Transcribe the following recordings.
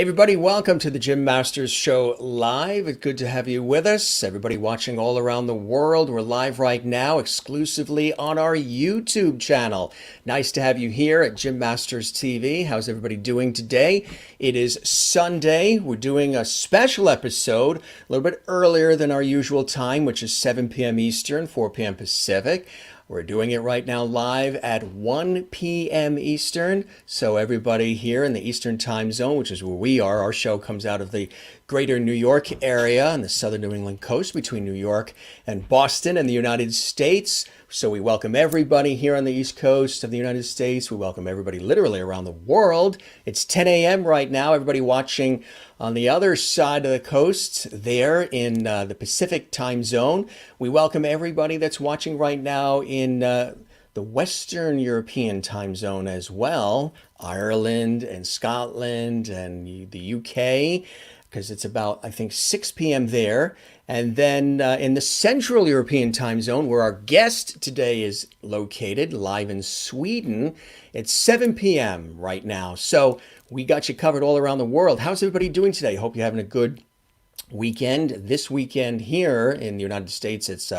Everybody, welcome to the Jim Masters Show Live. It's good to have you with us. Everybody watching all around the world, we're live right now exclusively on our YouTube channel. Nice to have you here at Jim Masters TV. How's everybody doing today? It is Sunday. We're doing a special episode a little bit earlier than our usual time, which is 7 p.m. Eastern, 4 p.m. Pacific. We're doing it right now live at 1 p.m. Eastern. So everybody here in the Eastern time zone, which is where we are, our show comes out of the greater New York area on the southern New England coast between New York and Boston in the United States. So we welcome everybody here on the East Coast of the United States. We welcome everybody literally around the world. It's 10 a.m. right now. Everybody watching on the other side of the coast there in the Pacific time zone. We welcome everybody that's watching right now in the Western European time zone as well. Ireland and Scotland and the UK, because it's about, I think, 6 p.m. there. And then in the Central European time zone, where our guest today is located, live in Sweden, it's 7 p.m. right now. So we got you covered all around the world. How's everybody doing today? Hope you're having a good weekend. This weekend here in the United States, it's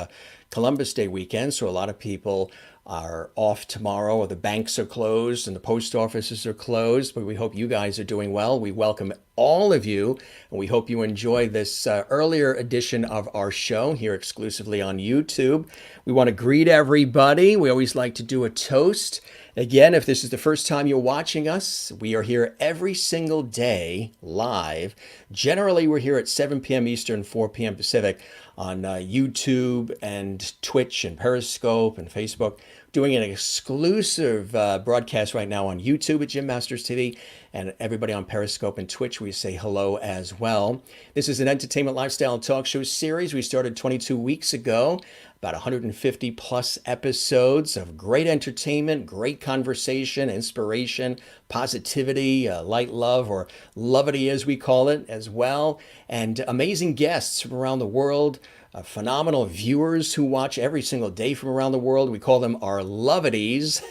Columbus Day weekend, so a lot of people are off tomorrow, or the banks are closed and the post offices are closed, but we hope you guys are doing well. We welcome all of you, and we hope you enjoy this earlier edition of our show here exclusively on YouTube. We want to greet everybody. We always like to do a toast. Again, if this is the first time you're watching us, we are here every single day live. Generally, we're here at 7 p.m. Eastern, 4 p.m. Pacific on YouTube and Twitch and Periscope and Facebook. Doing an exclusive broadcast right now on YouTube at Jim Masters TV, and everybody on Periscope and Twitch, we say hello as well. This is an entertainment lifestyle talk show series we started 22 weeks ago. About 150 plus episodes of great entertainment, great conversation, inspiration, positivity, light love, or lovity as we call it as well, and amazing guests from around the world. Phenomenal viewers who watch every single day from around the world. We call them our lovities.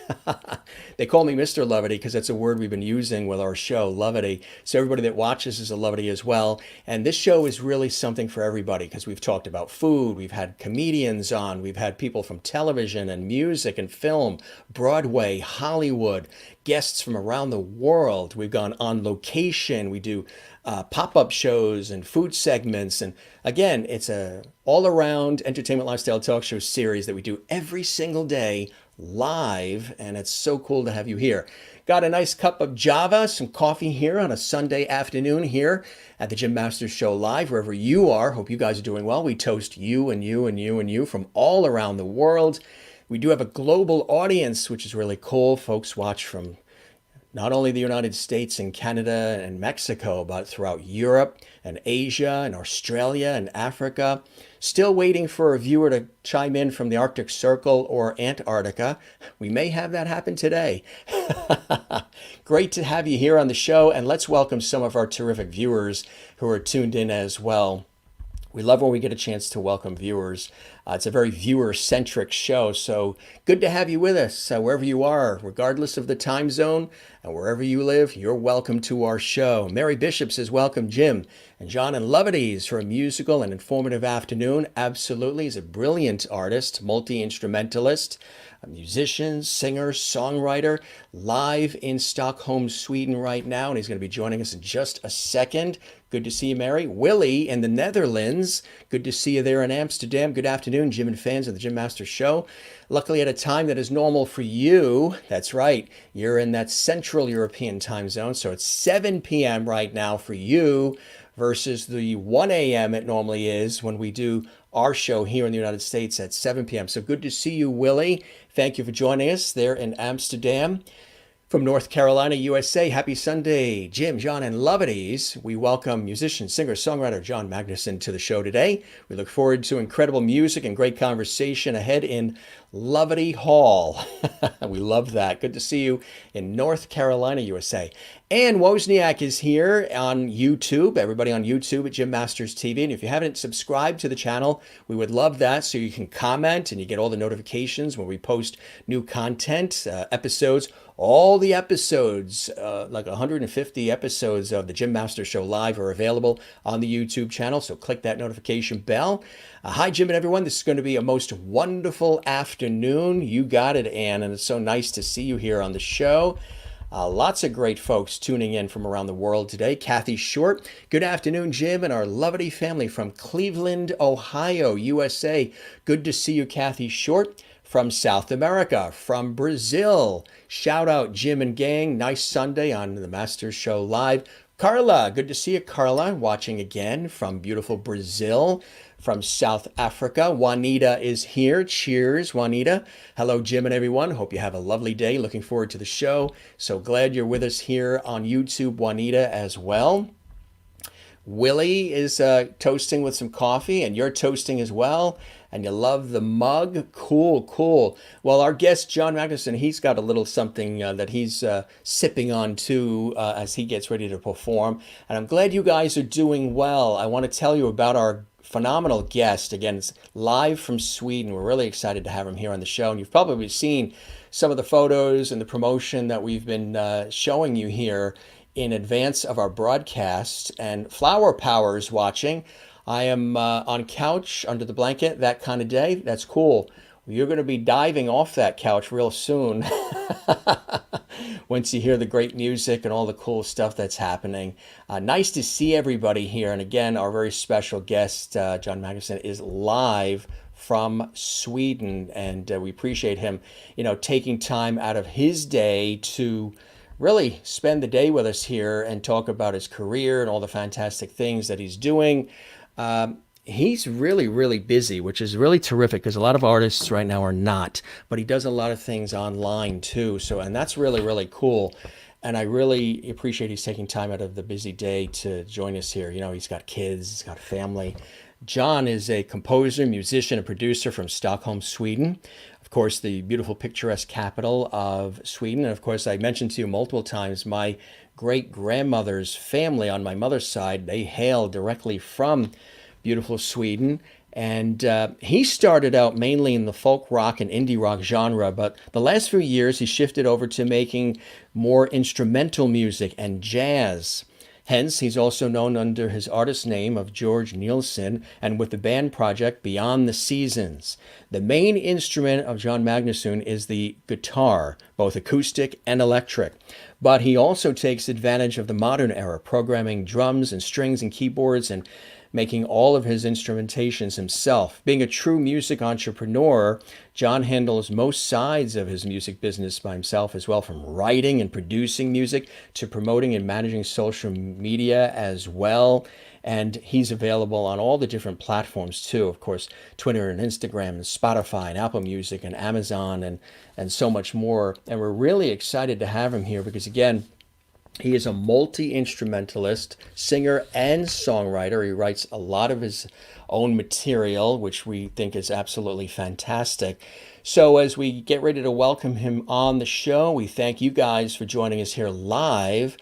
They call me Mr. Lovity because that's a word we've been using with our show, lovity. So everybody that watches is a lovity as well. And this show is really something for everybody because we've talked about food. We've had comedians on. We've had people from television and music and film, Broadway, Hollywood, guests from around the world. We've gone on location. We do pop-up shows and food segments. And again, it's a all-around entertainment lifestyle talk show series that we do every single day live. And it's so cool to have you here. Got a nice cup of Java, some coffee here on a Sunday afternoon here at the Jim Masters Show Live, wherever you are. Hope you guys are doing well. We toast you and you and you and you from all around the world. We do have a global audience, which is really cool. Folks watch from not only the United States and Canada and Mexico, but throughout Europe and Asia and Australia and Africa. Still waiting for a viewer to chime in from the Arctic Circle or Antarctica. We may have that happen today. Great to have you here on the show, and let's welcome some of our terrific viewers who are tuned in as well. We love when we get a chance to welcome viewers. It's a very viewer-centric show, so good to have you with us wherever you are, regardless of the time zone, and wherever you live, you're welcome to our show. Mary Bishop says, welcome, Jim and John and Lovities for a musical and informative afternoon. Absolutely. He's a brilliant artist, multi-instrumentalist, a musician, singer, songwriter, live in Stockholm, Sweden right now, and he's going to be joining us in just a second. Good to see you, Mary. Willie in the Netherlands. Good to see you there in Amsterdam. Good afternoon, Jim and fans of the Jim Masters Show. Luckily at a time that is normal for you. That's right. You're in that Central European time zone. So it's 7 p.m. right now for you versus the 1 a.m. it normally is when we do our show here in the United States at 7 p.m. So good to see you, Willie. Thank you for joining us there in Amsterdam. From North Carolina, USA, happy Sunday, Jim, John, and Lovities. We welcome musician, singer, songwriter John MAGNUSSON to the show today. We look forward to incredible music and great conversation ahead in Lovity Hall. We love that. Good to see you in North Carolina, USA. And Wozniak is here on YouTube, everybody on YouTube at Jim Masters TV. And if you haven't subscribed to the channel, we would love that so you can comment and you get all the notifications when we post new content, episodes. All the episodes, like 150 episodes of the Jim Masters Show Live are available on the YouTube channel. So click that notification bell. Hi, Jim and everyone. This is going to be a most wonderful afternoon. You got it, Ann. And it's so nice to see you here on the show. Lots of great folks tuning in from around the world today. Kathy Short, good afternoon, Jim, and our lovely family from Cleveland, Ohio, USA. Good to see you, Kathy Short. From South America, from Brazil. Shout out, Jim and gang. Nice Sunday on the Masters Show Live. Carla, good to see you, Carla, watching again from beautiful Brazil. From South Africa, Juanita is here. Cheers, Juanita. Hello, Jim and everyone. Hope you have a lovely day. Looking forward to the show. So glad you're with us here on YouTube, Juanita, as well. Willie is toasting with some coffee, and you're toasting as well. And you love the mug. Cool, cool. Well, our guest, Jon MAGNUSSON, he's got a little something that he's sipping on too as he gets ready to perform. And I'm glad you guys are doing well. I want to tell you about our phenomenal guest. Again, it's live from Sweden. We're really excited to have him here on the show. And you've probably seen some of the photos and the promotion that we've been showing you here in advance of our broadcast. And Flower Power is watching. I am on couch under the blanket, that kind of day. That's cool. You're going to be diving off that couch real soon once you hear the great music and all the cool stuff that's happening. Nice to see everybody here. And again, our very special guest, Jon MAGNUSSON, is live from Sweden. And we appreciate him, taking time out of his day to really spend the day with us here and talk about his career and all the fantastic things that he's doing. He's really, really busy, which is really terrific because a lot of artists right now are not, but he does a lot of things online too. And that's really, really cool. And I really appreciate he's taking time out of the busy day to join us here. He's got kids, he's got family. Jon is a composer, musician, and producer from Stockholm, Sweden. Of course, the beautiful, picturesque capital of Sweden. And of course, I mentioned to you multiple times, my great-grandmother's family on my mother's side, they hail directly from beautiful Sweden. And he started out mainly in the folk rock and indie rock genre, but the last few years he shifted over to making more instrumental music and jazz. Hence, he's also known under his artist name of George Nielsen and with the band project Beyond the Seasons. The main instrument of Jon MAGNUSSON is the guitar, both acoustic and electric. But he also takes advantage of the modern era, programming drums and strings and keyboards and making all of his instrumentations himself. Being a true music entrepreneur, Jon handles most sides of his music business by himself as well, from writing and producing music to promoting and managing social media as well. And he's available on all the different platforms too, of course, Twitter and Instagram and Spotify and Apple Music and Amazon and so much more. And we're really excited to have him here because, again, he is a multi-instrumentalist, singer, and songwriter. He writes a lot of his own material, which we think is absolutely fantastic. So as we get ready to welcome him on the show, we thank you guys for joining us here live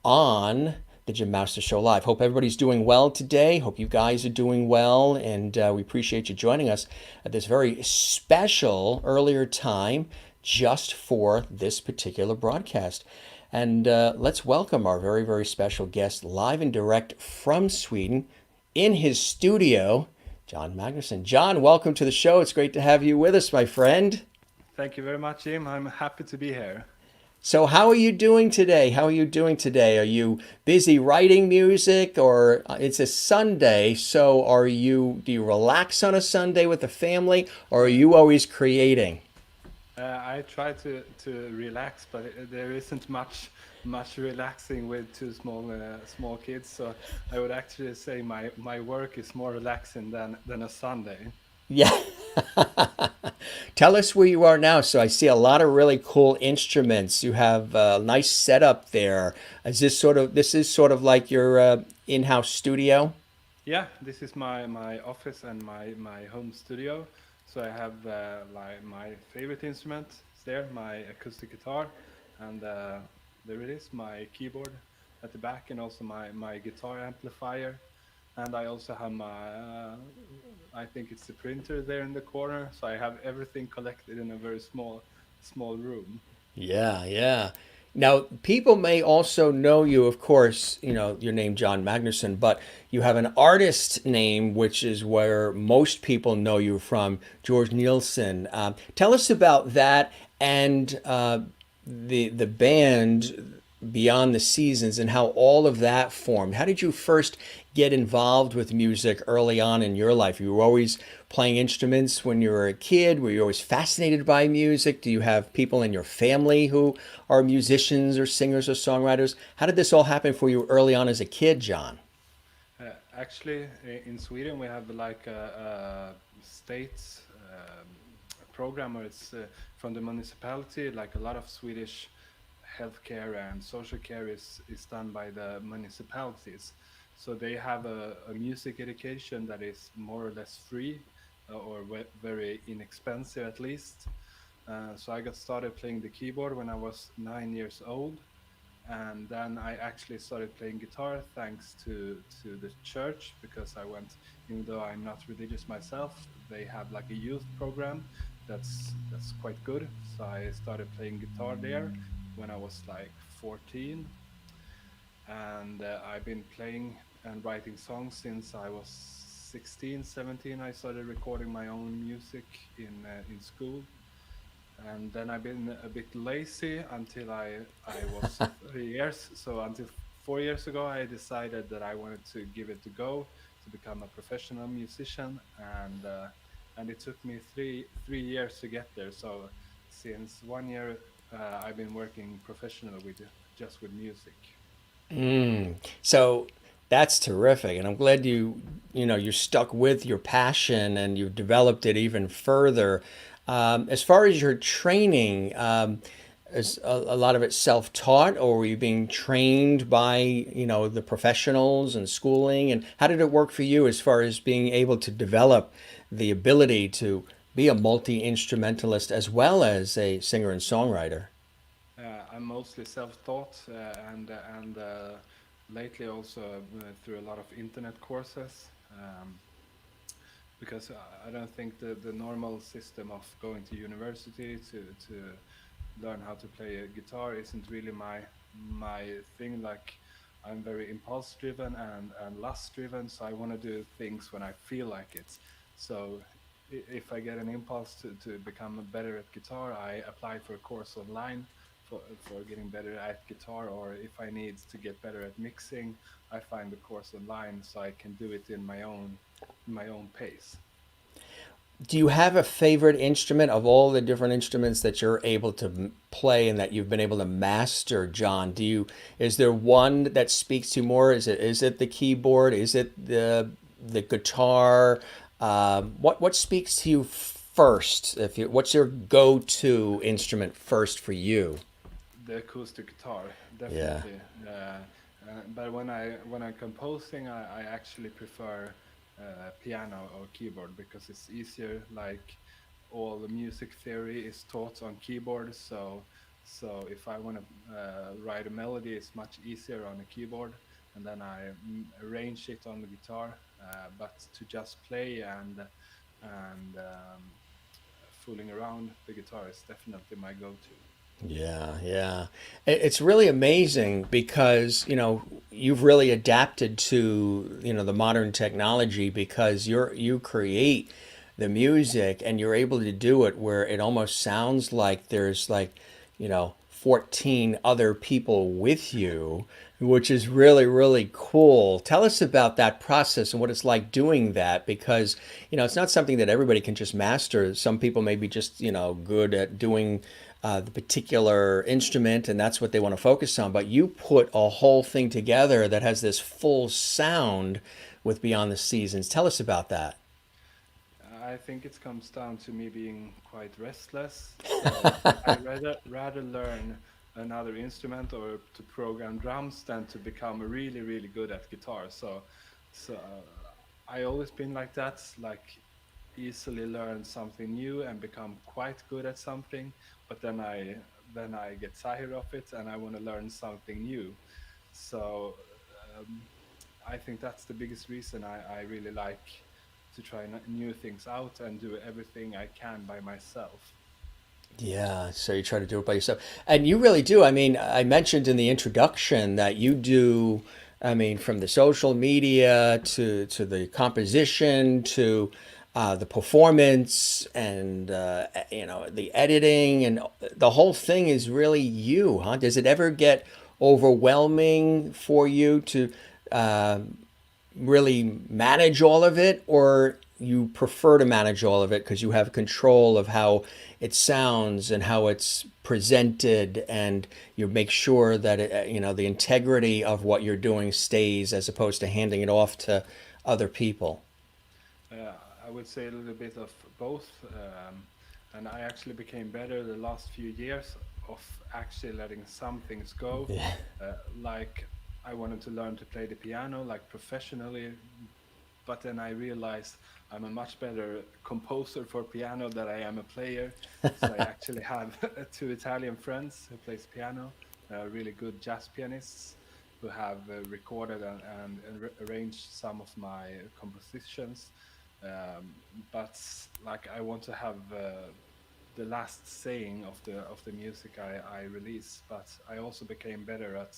on the Jim Masters Show Live. Hope everybody's doing well today. Hope you guys are doing well, and we appreciate you joining us at this very special earlier time just for this particular broadcast. And let's welcome our very, very special guest live and direct from Sweden in his studio, Jon MAGNUSSON. Jon, welcome to the show. It's great to have you with us, my friend. Thank you very much, Jim. I'm happy to be here. So how are you doing today? Are you busy writing music, or it's a Sunday, so do you relax on a Sunday with the family, or are you always creating? I try to relax, but there isn't much relaxing with two small kids. So I would actually say my work is more relaxing than a Sunday. Yeah. Tell us where you are now. So I see a lot of really cool instruments. You have a nice setup there. This is sort of like your in-house studio? Yeah, this is my office and my home studio. So I have like my favorite instrument is there, my acoustic guitar, and there it is, my keyboard at the back, and also my guitar amplifier. And I also have my, I think it's the printer there in the corner. So I have everything collected in a very small room. Yeah, yeah. Now, people may also know you, of course, your name, John Magnusson, but you have an artist name, which is where most people know you from, George Nielsen. Tell us about that and the band Beyond the Seasons and how all of that formed. How did you first get involved with music early on in your life? You were always playing instruments when you were a kid? Were you always fascinated by music? Do you have people in your family who are musicians or singers or songwriters? How did this all happen for you early on as a kid, John? Actually, in Sweden, we have like a state program where it's from the municipality. Like a lot of Swedish healthcare and social care is done by the municipalities. So they have a music education that is more or less free, or very inexpensive at least. So I got started playing the keyboard when I was 9 years old, and then I actually started playing guitar thanks to the church, because I went, even though I'm not religious myself, they have like a youth program that's quite good. So I started playing guitar there when I was like 14, and I've been playing and writing songs since I was 16, 17. I started recording my own music in school, and then I've been a bit lazy until I was 3 years. So until 4 years ago, I decided that I wanted to give it a go to become a professional musician, and it took me three years to get there. So since 1 year, I've been working professional with just with music. So that's terrific, and I'm glad you're stuck with your passion and you've developed it even further. As far as your training, is a lot of it self-taught, or were you being trained by the professionals and schooling? And how did it work for you as far as being able to develop the ability to be a multi-instrumentalist as well as a singer and songwriter? I'm mostly self-taught, and lately also through a lot of internet courses. Because I don't think the normal system of going to university to learn how to play a guitar isn't really my thing. Like, I'm very impulse driven and lust driven, so I want to do things when I feel like it. So if I get an impulse to become better at guitar, I apply for a course online for getting better at guitar, or if I need to get better at mixing, I find a course online so I can do it in my own pace. Do you have a favorite instrument of all the different instruments that you're able to play and that you've been able to master, John? Is there one that speaks to you more? Is it the keyboard? Is it the guitar? What speaks to you first? What's your go-to instrument first for you? The acoustic guitar, Yeah. definitely. But when I'm composing, I actually prefer piano or keyboard, because it's easier. Like, all the music theory is taught on keyboard, so if I want to write a melody, it's much easier on a keyboard, and then I arrange it on the guitar. But to just play and fooling around, the guitar is definitely my go-to. Yeah, yeah. It's really amazing because, you've really adapted to, the modern technology because you create the music and you're able to do it where it almost sounds like there's like, 14 other people with you, which is really, really cool. Tell us about that process and what it's like doing that because, it's not something that everybody can just master. Some people may be just, good at doing the particular instrument and that's what they want to focus on. But you put a whole thing together that has this full sound with Beyond the Seasons. Tell us about that. I think it comes down to me being quite restless, so I rather learn another instrument or to program drums than to become really good at guitar. So I always been like that, like easily learn something new and become quite good at something, but then I get tired of it and I want to learn something new. So um, I think that's the biggest reason I really like to try new things out and do everything I can by myself. Yeah, so you try to do it by yourself. And you really do. I mean, I mentioned in the introduction that you do, I mean, from the social media to the composition to the performance and, the editing and the whole thing is really you, huh? Does it ever get overwhelming for you to really manage all of it, or you prefer to manage all of it because you have control of how it sounds and how it's presented, and you make sure that the integrity of what you're doing stays, as opposed to handing it off to other people? Uh, I would say a little bit of both, and I actually became better the last few years of actually letting some things go. Yeah. Like I wanted to learn to play the piano like professionally, but then I realized I'm a much better composer for piano than I am a player. So I actually have two Italian friends who plays piano, really good jazz pianists who have recorded and arranged some of my compositions. Um, but like I want to have the last saying of the music I release. But I also became better at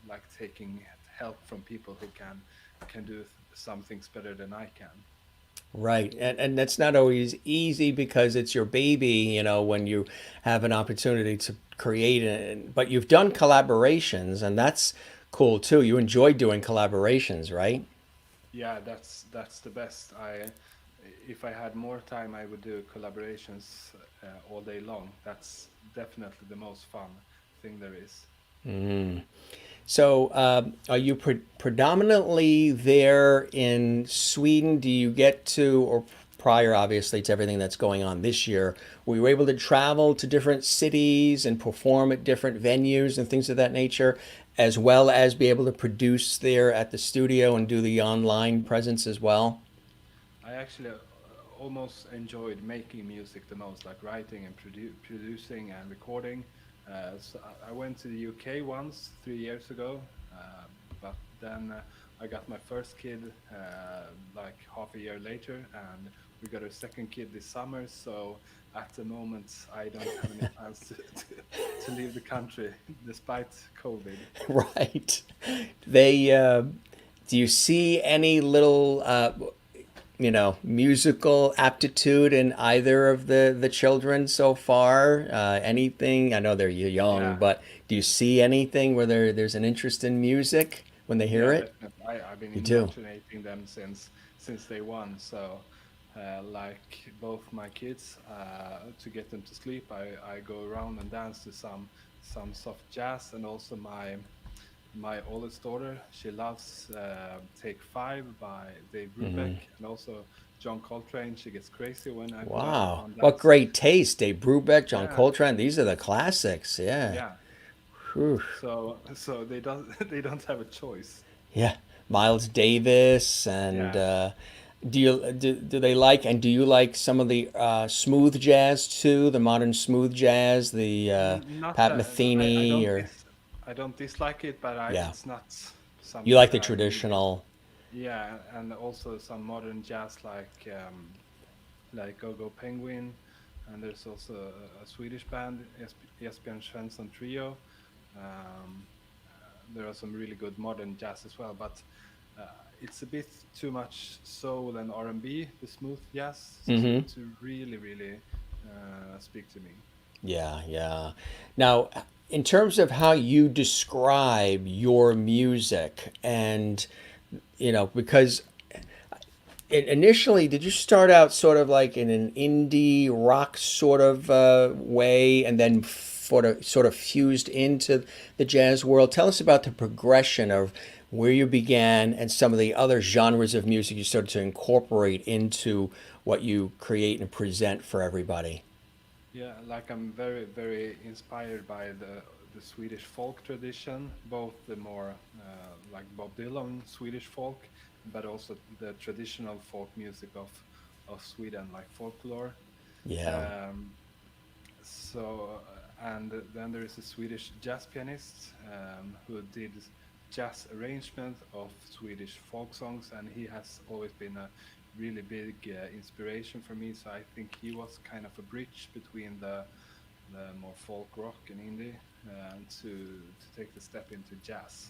like taking help from people who can do some things better than I can. Right. And that's not always easy because it's your baby, when you have an opportunity to create it. But you've done collaborations, and that's cool too. You enjoy doing collaborations, right? Yeah, that's the best. I If I had more time, I would do collaborations all day long. That's definitely the most fun thing there is. So, are you predominantly there in Sweden? Do you get to, or prior, obviously, to everything that's going on this year, were you able to travel to different cities and perform at different venues and things of that nature, as well as be able to produce there at the studio and do the online presence as well? I actually almost enjoyed making music the most, like writing and producing and recording. So I went to the UK once 3 years ago, but then I got my first kid like half a year later, and we got a second kid this summer. So at the moment, I don't have any plans to leave the country despite COVID. Right. They, do you see any little, musical aptitude in either of the children so far? Anything? I know they're young, Yeah. but do you see anything where there's an interest in music when they hear Yeah, it? definitely. I've been You do. indoctrinating them since day one. So, like both my kids, to get them to sleep, I go around and dance to some soft jazz, and also my oldest daughter, she loves Take Five by Dave Brubeck, and also John Coltrane. She gets crazy when I put Wow. on What that. great taste. Dave Brubeck, John Yeah, Coltrane. These are the classics. Yeah. yeah. Whew. So they don't they don't have a choice. Yeah. Miles Davis and Yeah. do they like, and do you like some of the smooth jazz too, the modern smooth jazz, the Not Pat that Metheny, or I don't dislike it, but yeah, it's not you something like the that I really. traditional? Yeah, and also some modern jazz like Go Go Penguin, and there's also a Swedish band, Esbjörn Svensson Trio. Um, there are some really good modern jazz as well, but uh, it's a bit too much soul and R&B, the smooth jazz, to really speak to me. Yeah, yeah. Now, in terms of how you describe your music, and because initially, did you start out sort of like in an indie rock sort of way, and then sort of fused into the jazz world? Tell us about the progression of where you began and some of the other genres of music you started to incorporate into what you create and present for everybody. Yeah, like I'm very inspired by the Swedish folk tradition, both the more like Bob Dylan Swedish folk, but also the traditional folk music of Sweden, like folklore. Yeah. Um, And then there is a Swedish jazz pianist who did jazz arrangement of Swedish folk songs, and he has always been a really big inspiration for me. So I think he was kind of a bridge between the more folk rock and indie to take the step into jazz.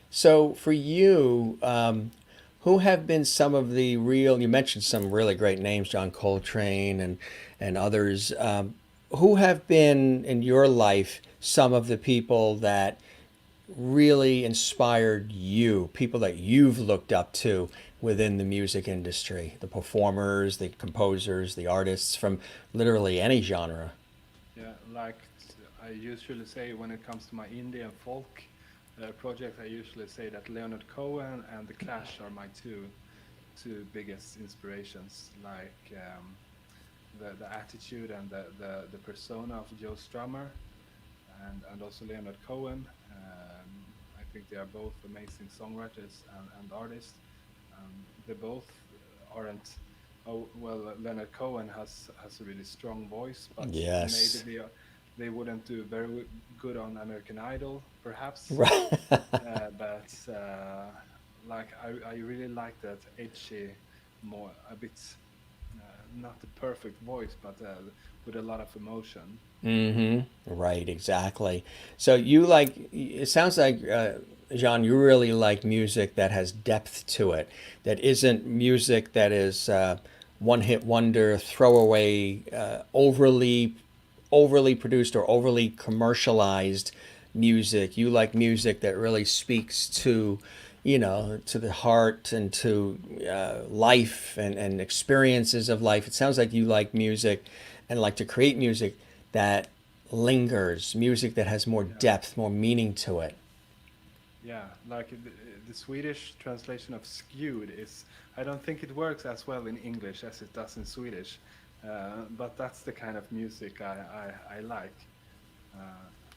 So for you, who have been some of the real, you mentioned some really great names, John Coltrane and others. Who have been in your life some of the people that really inspired you, people that you've looked up to within the music industry, the performers, the composers, the artists from literally any genre? Yeah, like I usually say when it comes to my indie and folk project, I usually say that Leonard Cohen and The Clash are my two biggest inspirations. Like the attitude and the persona of Joe Strummer, and also Leonard Cohen. I think they are both amazing songwriters and artists. They both aren't. Oh well, Leonard Cohen has a really strong voice, but Yes. maybe they wouldn't do very good on American Idol, perhaps. Right. But like I really like that edgy, more a bit not the perfect voice, but with a lot of emotion. Right, exactly. So you like, it sounds like, Jean, you really like music that has depth to it, that isn't music that is one hit wonder, throwaway, overly produced or overly commercialized music. You like music that really speaks to, to the heart and to life and experiences of life. It sounds like you like music and like to create music that lingers, music that has more Yeah. depth, more meaning to it. Yeah, like the Swedish translation of skewed is, I don't think it works as well in English as it does in Swedish, but that's the kind of music I like.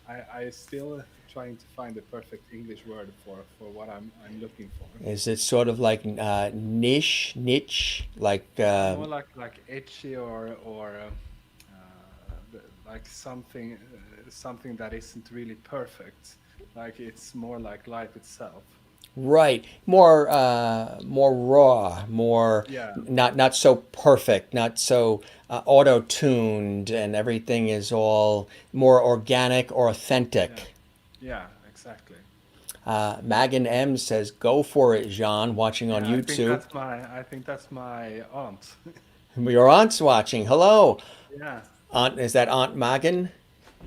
I still trying to find the perfect English word for what I'm looking for. Is it sort of like niche, like More like edgy like something that isn't really perfect. Like it's more like life itself. right, more raw, more Yeah, not so perfect, not so auto tuned, and everything is all more organic or yeah, authentic. yeah, exactly. Megan M says, "Go for it, Jean." Watching on Yeah, YouTube. I think that's my aunt. Your aunt's watching. Hello, Yeah, Aunt. Is that Aunt Megan?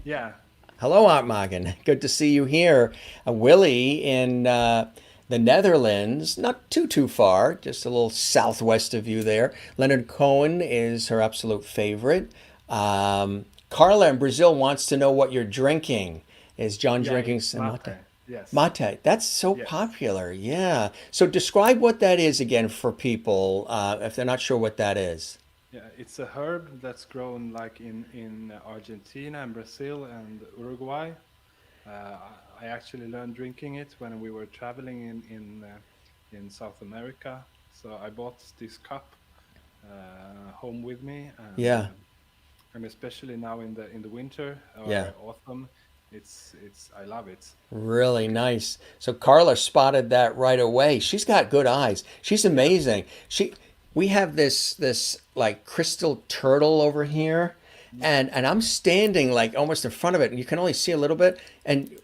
yeah, Hello, Aunt Megan. Good to see you here. Willie in the Netherlands, not too far, just a little southwest of you there. Leonard Cohen is her absolute favorite. Carla in Brazil wants to know what you're drinking. Is John yeah. drinking It's some mate? mate. Yes, Mate. That's so yes. popular. Yeah. So describe what that is again for people if they're not sure what that is. Yeah, it's a herb that's grown like in Argentina and Brazil and Uruguay. I actually learned drinking it when we were traveling in South America. So I bought this cup home with me, Yeah. and especially now in the winter Yeah. or autumn, it's I love it. Really nice. So Carla spotted that right away. She's got good eyes. She's Yeah, amazing. We have this like crystal turtle over here, yeah, and I'm standing like almost in front of it, and you can only see a little bit. And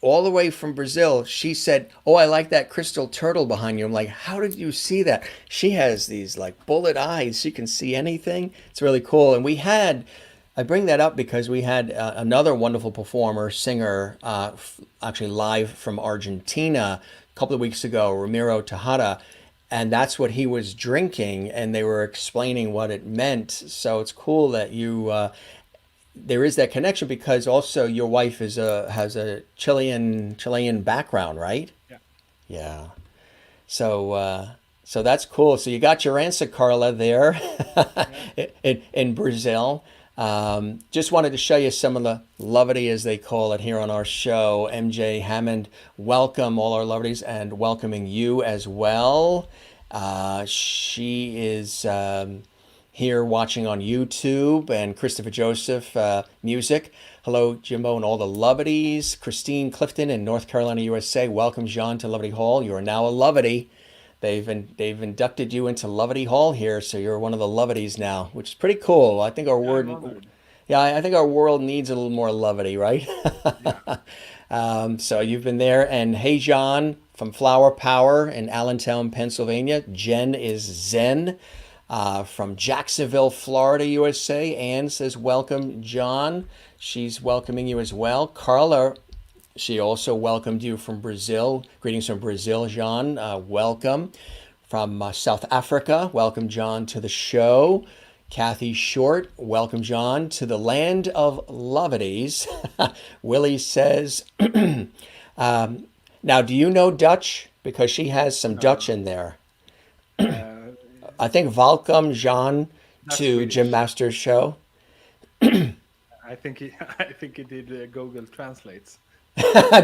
all the way from Brazil, she said, "Oh, I like that crystal turtle behind you." I'm like, "How did you see that?" She has these like bullet eyes. She can see anything. It's really cool. And we had I bring that up because we had another wonderful performer, singer, actually live from Argentina a couple of weeks ago, Ramiro Tejada, and that's what he was drinking, and they were explaining what it meant. So it's cool that you there is that connection because also your wife is a has a Chilean background, right? yeah, Yeah. So so that's cool. So you got your answer, Carla, there yeah. in Brazil. Just wanted to show you some of the levity, as they call it here on our show. MJ Hammond, welcome all our levities and welcoming you as well. She is here watching on YouTube, and Christopher Joseph Music. Hello, Jimbo, and all the Lovities. Christine Clifton in North Carolina, USA. Welcome, John, to Lovity Hall. You are now a Lovity. They've inducted you into Lovity Hall here, so you're one of the Lovities now, which is pretty cool. I think our Yeah, I'm word, honored. yeah, I think our world needs a little more Lovity, right? Yeah. So you've been there, and hey, John from Flower Power in Allentown, Pennsylvania. Jen is Zen from Jacksonville, Florida, USA. Anne says, welcome, John. She's welcoming you as well. Carla, she also welcomed you from Brazil. Greetings from Brazil, John. Welcome. From South Africa, welcome, John, to the show. Kathy Short, welcome, John, to the land of Lovities. Willie says, now, do you know Dutch? Because she has some Dutch No, in there. uh, I think welcome, John, that's to Jim Swedish. Masters' show. I think he, I think he did Google Translates.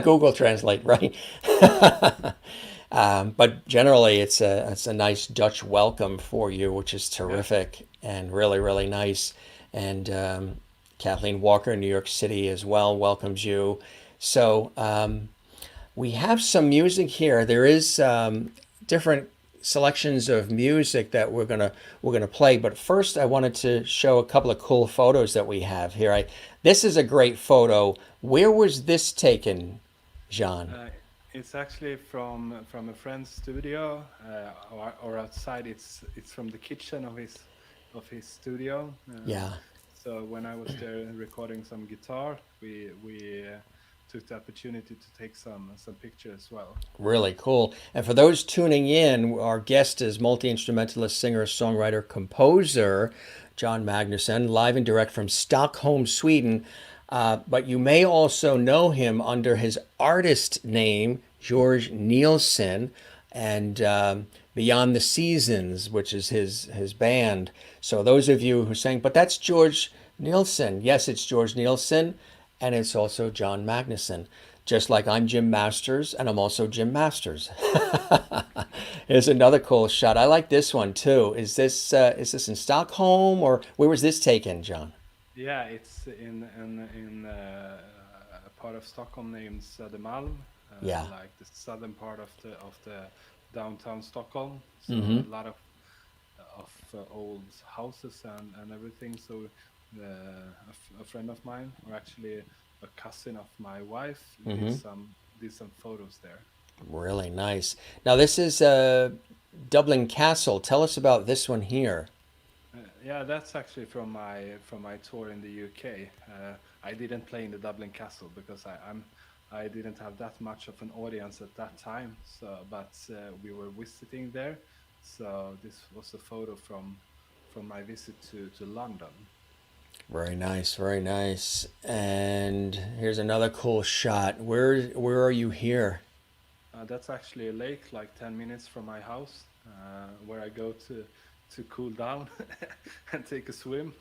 Google Translate, right? But generally, it's a nice Dutch welcome for you, which is Yeah. terrific and really, really nice. And Kathleen Walker, New York City, as well, welcomes you. So we have some music here. There is different selections of music that we're gonna play. But first, I wanted to show a couple of cool photos that we have here. This is a great photo. Where was this taken, Jean? Uh, it's actually from a friend's studio, or outside. It's from the kitchen of his studio. Yeah, So when I was there recording some guitar, we took the opportunity to take some pictures as well. really cool. And for those tuning in, our guest is multi-instrumentalist, singer, songwriter, composer, John Magnusson, live and direct from Stockholm, Sweden. But you may also know him under his artist name, George Nielsen, and Beyond the Seasons, which is his band. So those of you who are saying, but that's George Nielsen. Yes, it's George Nielsen, and it's also John Magnusson. Just like I'm Jim Masters, and I'm also Jim Masters. Here's another cool shot. I like this one too. Is this in Stockholm, or where was this taken, John? Yeah, it's in a part of Stockholm named Södermalm, Yeah. like the southern part of the downtown Stockholm. So Mm-hmm. a lot of old houses and everything. So a friend of mine, or actually a cousin of my wife, Mm-hmm. did some photos there. Really nice. Now this is Dublin Castle. Tell us about this one here. Yeah, that's actually from my tour in the UK. I didn't play in the Dublin Castle because I didn't have that much of an audience at that time. So, but we were visiting there. So this was a photo from my visit to London. Very nice, very nice. And here's another cool shot. Where are you here? That's actually a lake like 10 minutes from my house, where I go to cool down and take a swim.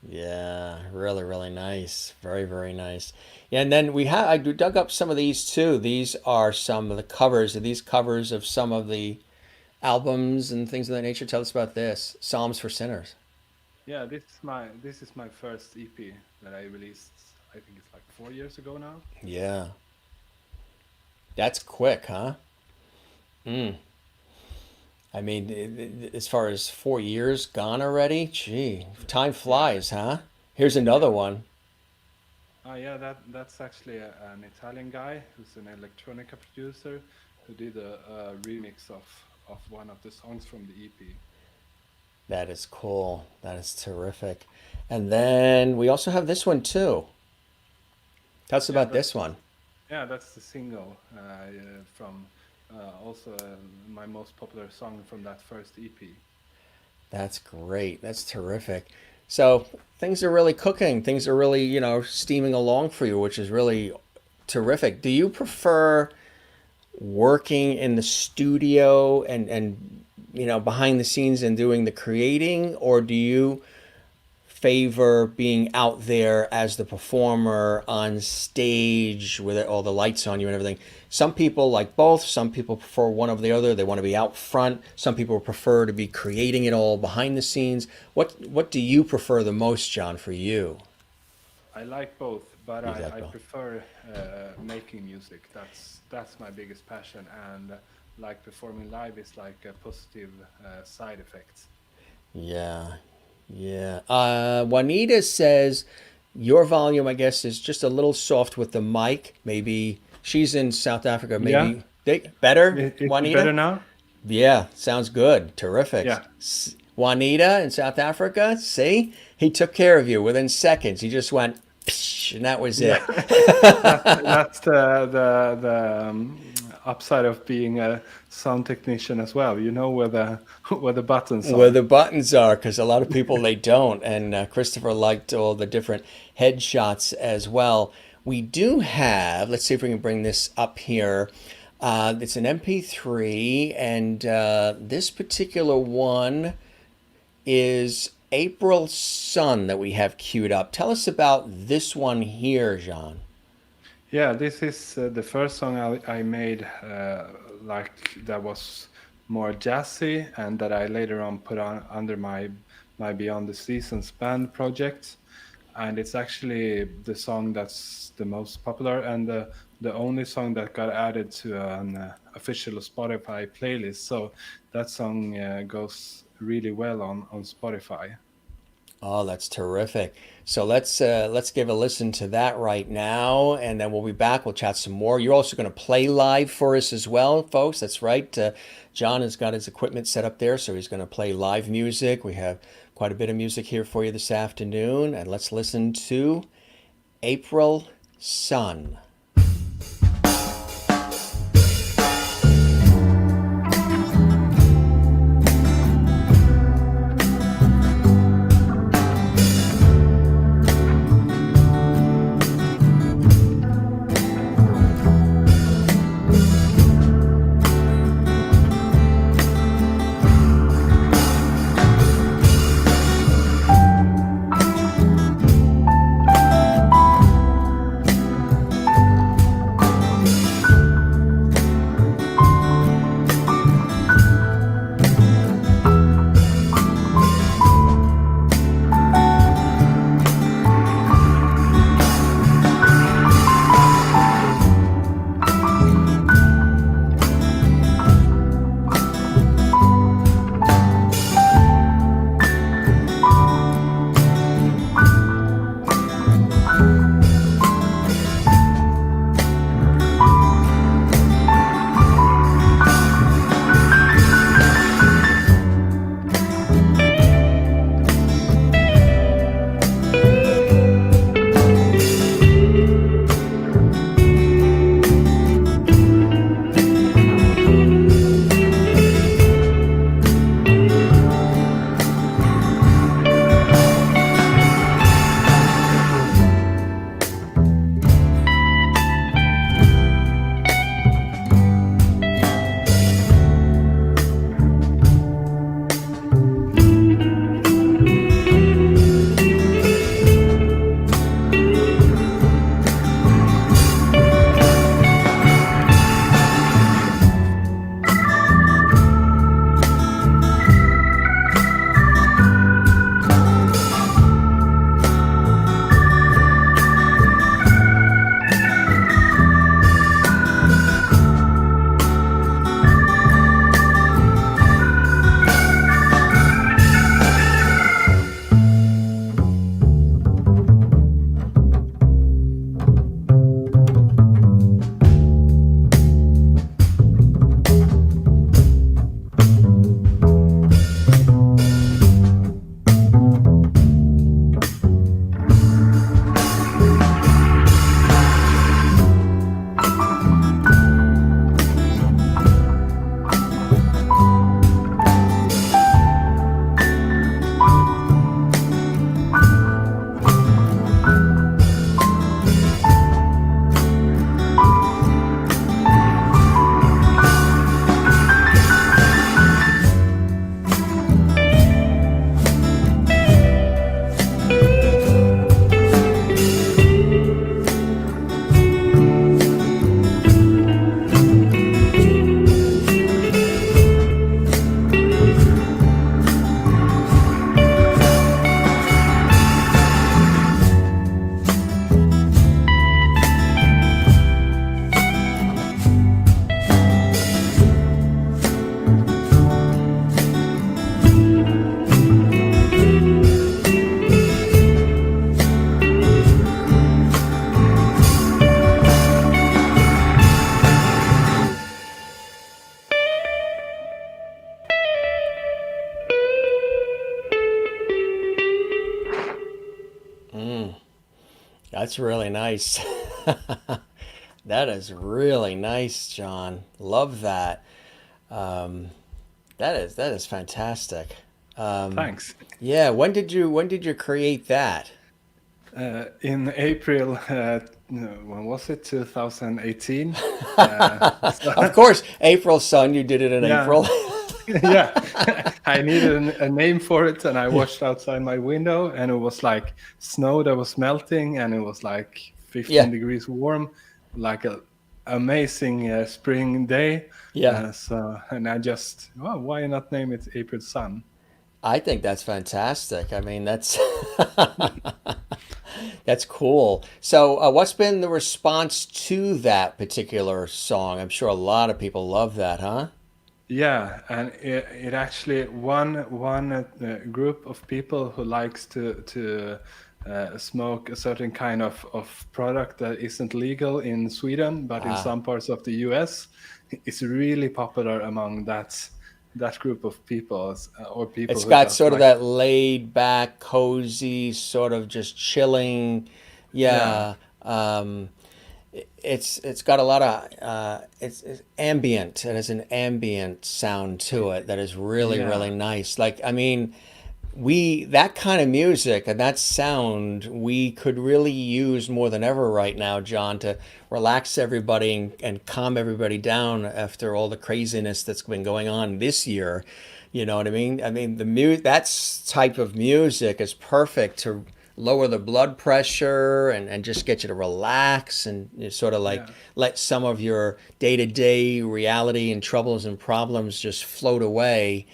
Yeah, really, really nice. Very, very nice. Yeah, and then I dug up some of these too. These are some of the covers. Are these covers of some of the albums and things of that nature? Tell us about this. Psalms for Sinners. Yeah, this is my first EP that I released. I think it's like 4 years ago now. Yeah. That's quick, huh? I mean, as far as 4 years gone already, gee, time Yeah, flies, huh? Here's yeah. another one. Yeah, that's actually an Italian guy who's an electronica producer who did a remix of one of the songs from the EP. That is cool. That is terrific. And then we also have this one too. Tell us Yeah, about this one. that's the single from also my most popular song from that first EP. That's great. That's terrific. So things are really cooking. Things are really, steaming along for you, which is really terrific. Do you prefer working in the studio and behind the scenes and doing the creating, or do you favor being out there as the performer on stage with all the lights on you and everything. Some people like both. Some people prefer one over the other. They want to be out front. Some people prefer to be creating it all behind the scenes. What do you prefer the most, John, for you? I like both, but You like I both. prefer making music. That's my biggest passion, and like performing live is like a positive side effect. Yeah, yeah. Juanita says your volume, I guess, is just a little soft with the mic. Maybe she's in South Africa. Yeah, Maybe better, is it Juanita? better now? Yeah, sounds good. Terrific. Yeah, Juanita in South Africa, see? He took care of you within seconds. He just went, psh, and that was yeah. it. That's the upside of being a sound technician as well. You know where the where the buttons Where are. the buttons are, because a lot of people they don't. And Christopher liked all the different headshots as well. We do have, let's see if we can bring this up here. It's an MP3, and this particular one is April Sun that we have queued up. Tell us about this one here, Jean. Yeah, this is the first song I made, like that was more jazzy, and that I later on put on under my Beyond the Seasons band project. And it's actually the song that's the most popular, and the only song that got added to an official Spotify playlist. So that song goes really well on Spotify. Oh, that's terrific. So let's give a listen to that right now, and then we'll be back. We'll chat some more. You're also going to play live for us as well, folks. That's right. John has got his equipment set up there, so he's going to play live music. We have quite a bit of music here for you this afternoon, and let's listen to April Sun. That's really nice. That is really nice, John. Love that. Um, that is fantastic. Um, Thanks. yeah, when did you create that? In April, no, when was it? 2018. So Of course, April Sun, you did it in yeah, April. yeah. I needed a name for it, and I watched outside my window, and it was like snow that was melting, and it was like 15 Yeah, degrees warm, like a amazing spring day. yeah. And I just, well, why not name it April Sun? I think that's fantastic. I mean, that's that's cool. So, what's been the response to that particular song? I'm sure a lot of people love that, huh? Yeah, and it actually one group of people who likes to smoke a certain kind of product that isn't legal in Sweden, but in Ah, some parts of the US, it's really popular among that group of people, or people it's who got does sort of like, that laid back, cozy, sort of just chilling. yeah, Yeah. It's got a lot of it's ambient. It has an ambient sound to it that is really yeah, really nice. Like I mean, we that kind of music and that sound we could really use more than ever right now, John, to relax everybody and calm everybody down after all the craziness that's been going on this year. You know what I mean? I mean type of music is perfect to lower the blood pressure and just get you to relax and sort of like yeah. let some of your day-to-day reality and troubles and problems just float away.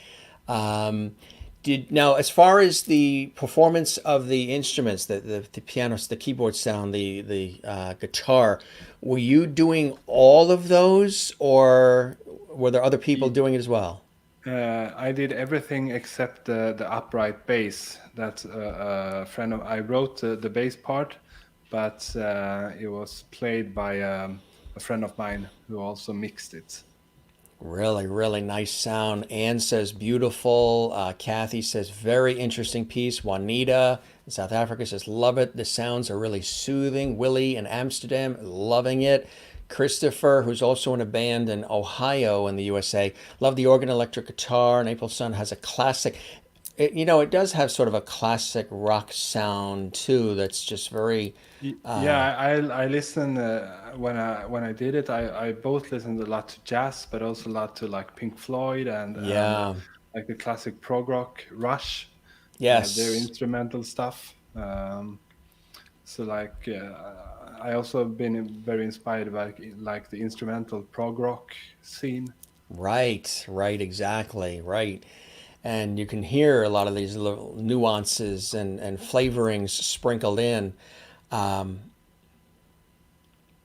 um, did now, as far as the performance of the instruments, the pianos, the keyboard sound, the guitar, were you doing all of those, or were there other people doing it as well? I did everything except the upright bass. That a friend of I wrote the bass part, but it was played by a friend of mine who also mixed it. Really, really nice sound. Anne says beautiful. Kathy says very interesting piece. Juanita in South Africa says love it. The sounds are really soothing. Willie in Amsterdam loving it. Christopher, who's also in a band in Ohio in the USA, love the organ electric guitar. And April Sun has a classic. It does have sort of a classic rock sound too. That's just very. Yeah, I listen when I did it. I both listened a lot to jazz, but also a lot to like Pink Floyd and Yeah. like the classic prog rock Rush, their Yes. instrumental stuff. So like I also been very inspired by like the instrumental prog rock scene. Right, right, exactly, right. And you can hear a lot of these little nuances and flavorings sprinkled in. Um,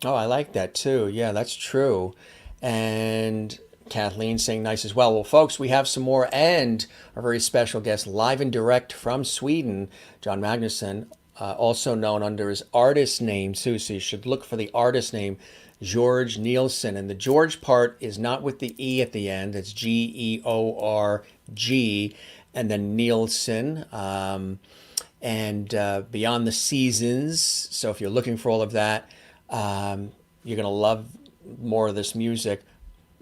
oh, I like that too. Yeah, that's true. And Kathleen saying nice as well. Well, folks, we have some more and our very special guest live and direct from Sweden, John Magnusson, also known under his artist name too. So you should look for the artist name, George Nielsen. And the George part is not with the E at the end. It's Georg, and then Nielsen. And Beyond the Seasons. So if you're looking for all of that, you're going to love more of this music.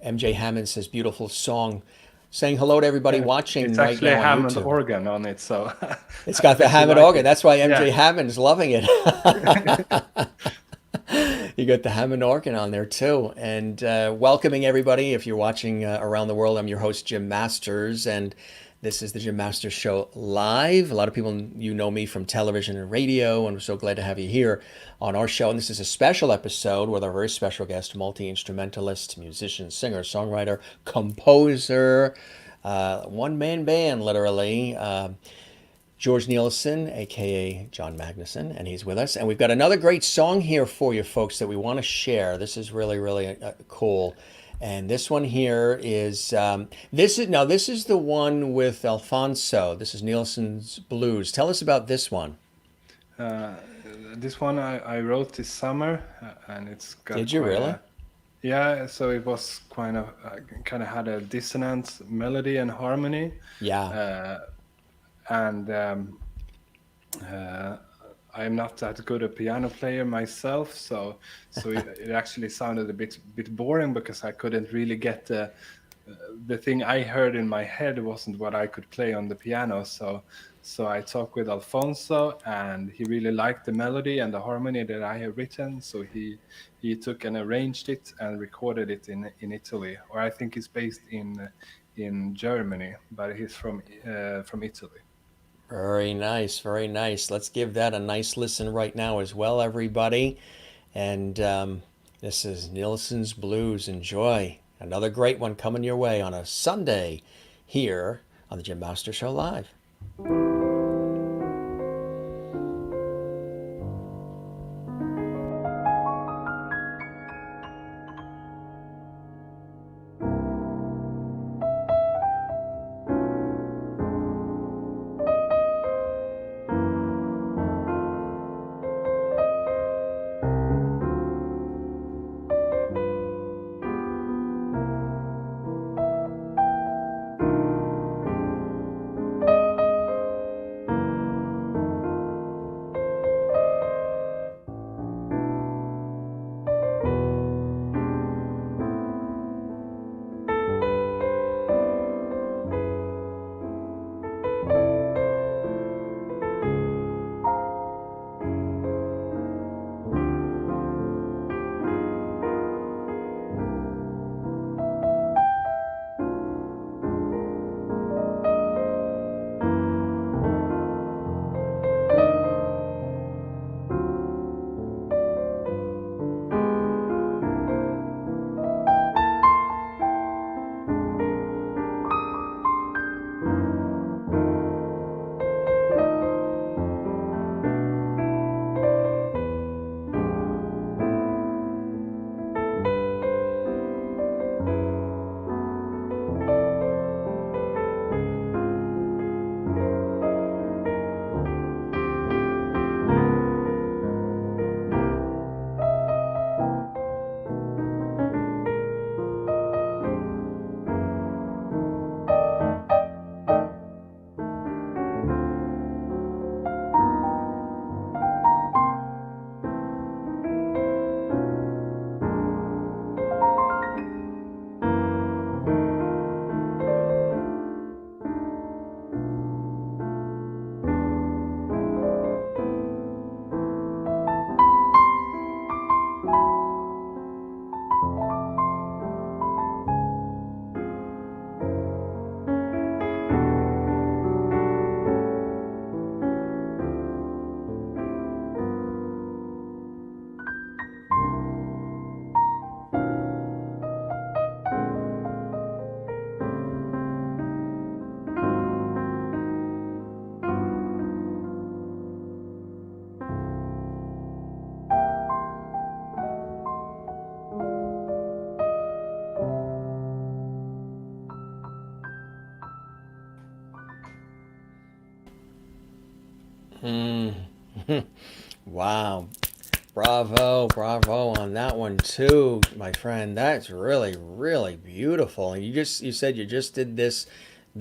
MJ Hammond says, beautiful song. Saying hello to everybody watching It's right actually a now on Hammond YouTube. organ on it, so It's I got the bet you Hammond like organ. it. That's why Yeah. MJ Hammond is loving it. You got the Hammond organ on there too. And welcoming everybody. If you're watching around the world, I'm your host, Jim Masters. And this is the Jim Masters Show live. A lot of people, you know me from television and radio, and we're so glad to have you here on our show. And this is a special episode with our very special guest, multi-instrumentalist, musician, singer, songwriter, composer, one-man band, literally. George Nielsen, aka John Magnusson, and he's with us. And we've got another great song here for you folks that we want to share. This is really, really cool. And this one here is this is the one with Alfonso. This is Nielsen's Blues. Tell us about this one. Uh, this one I wrote this summer, and it's got Did you quite really? a yeah. So it was kind of had a dissonant melody and harmony, Yeah. uh, and uh, I'm not that good a piano player myself, so it actually sounded a bit boring because I couldn't really get the thing I heard in my head wasn't what I could play on the piano. So I talked with Alfonso, and he really liked the melody and the harmony that I have written. So he took and arranged it and recorded it in Italy, or I think he's based in Germany, but he's from Italy. Very nice, very nice. Let's give that a nice listen right now as well, everybody. And this is Nielsen's Blues. Enjoy. Another great one coming your way on a Sunday here on the Jim Master Show Live. Wow. Bravo, bravo on that one too, my friend. That's really, really beautiful. And you said you just did this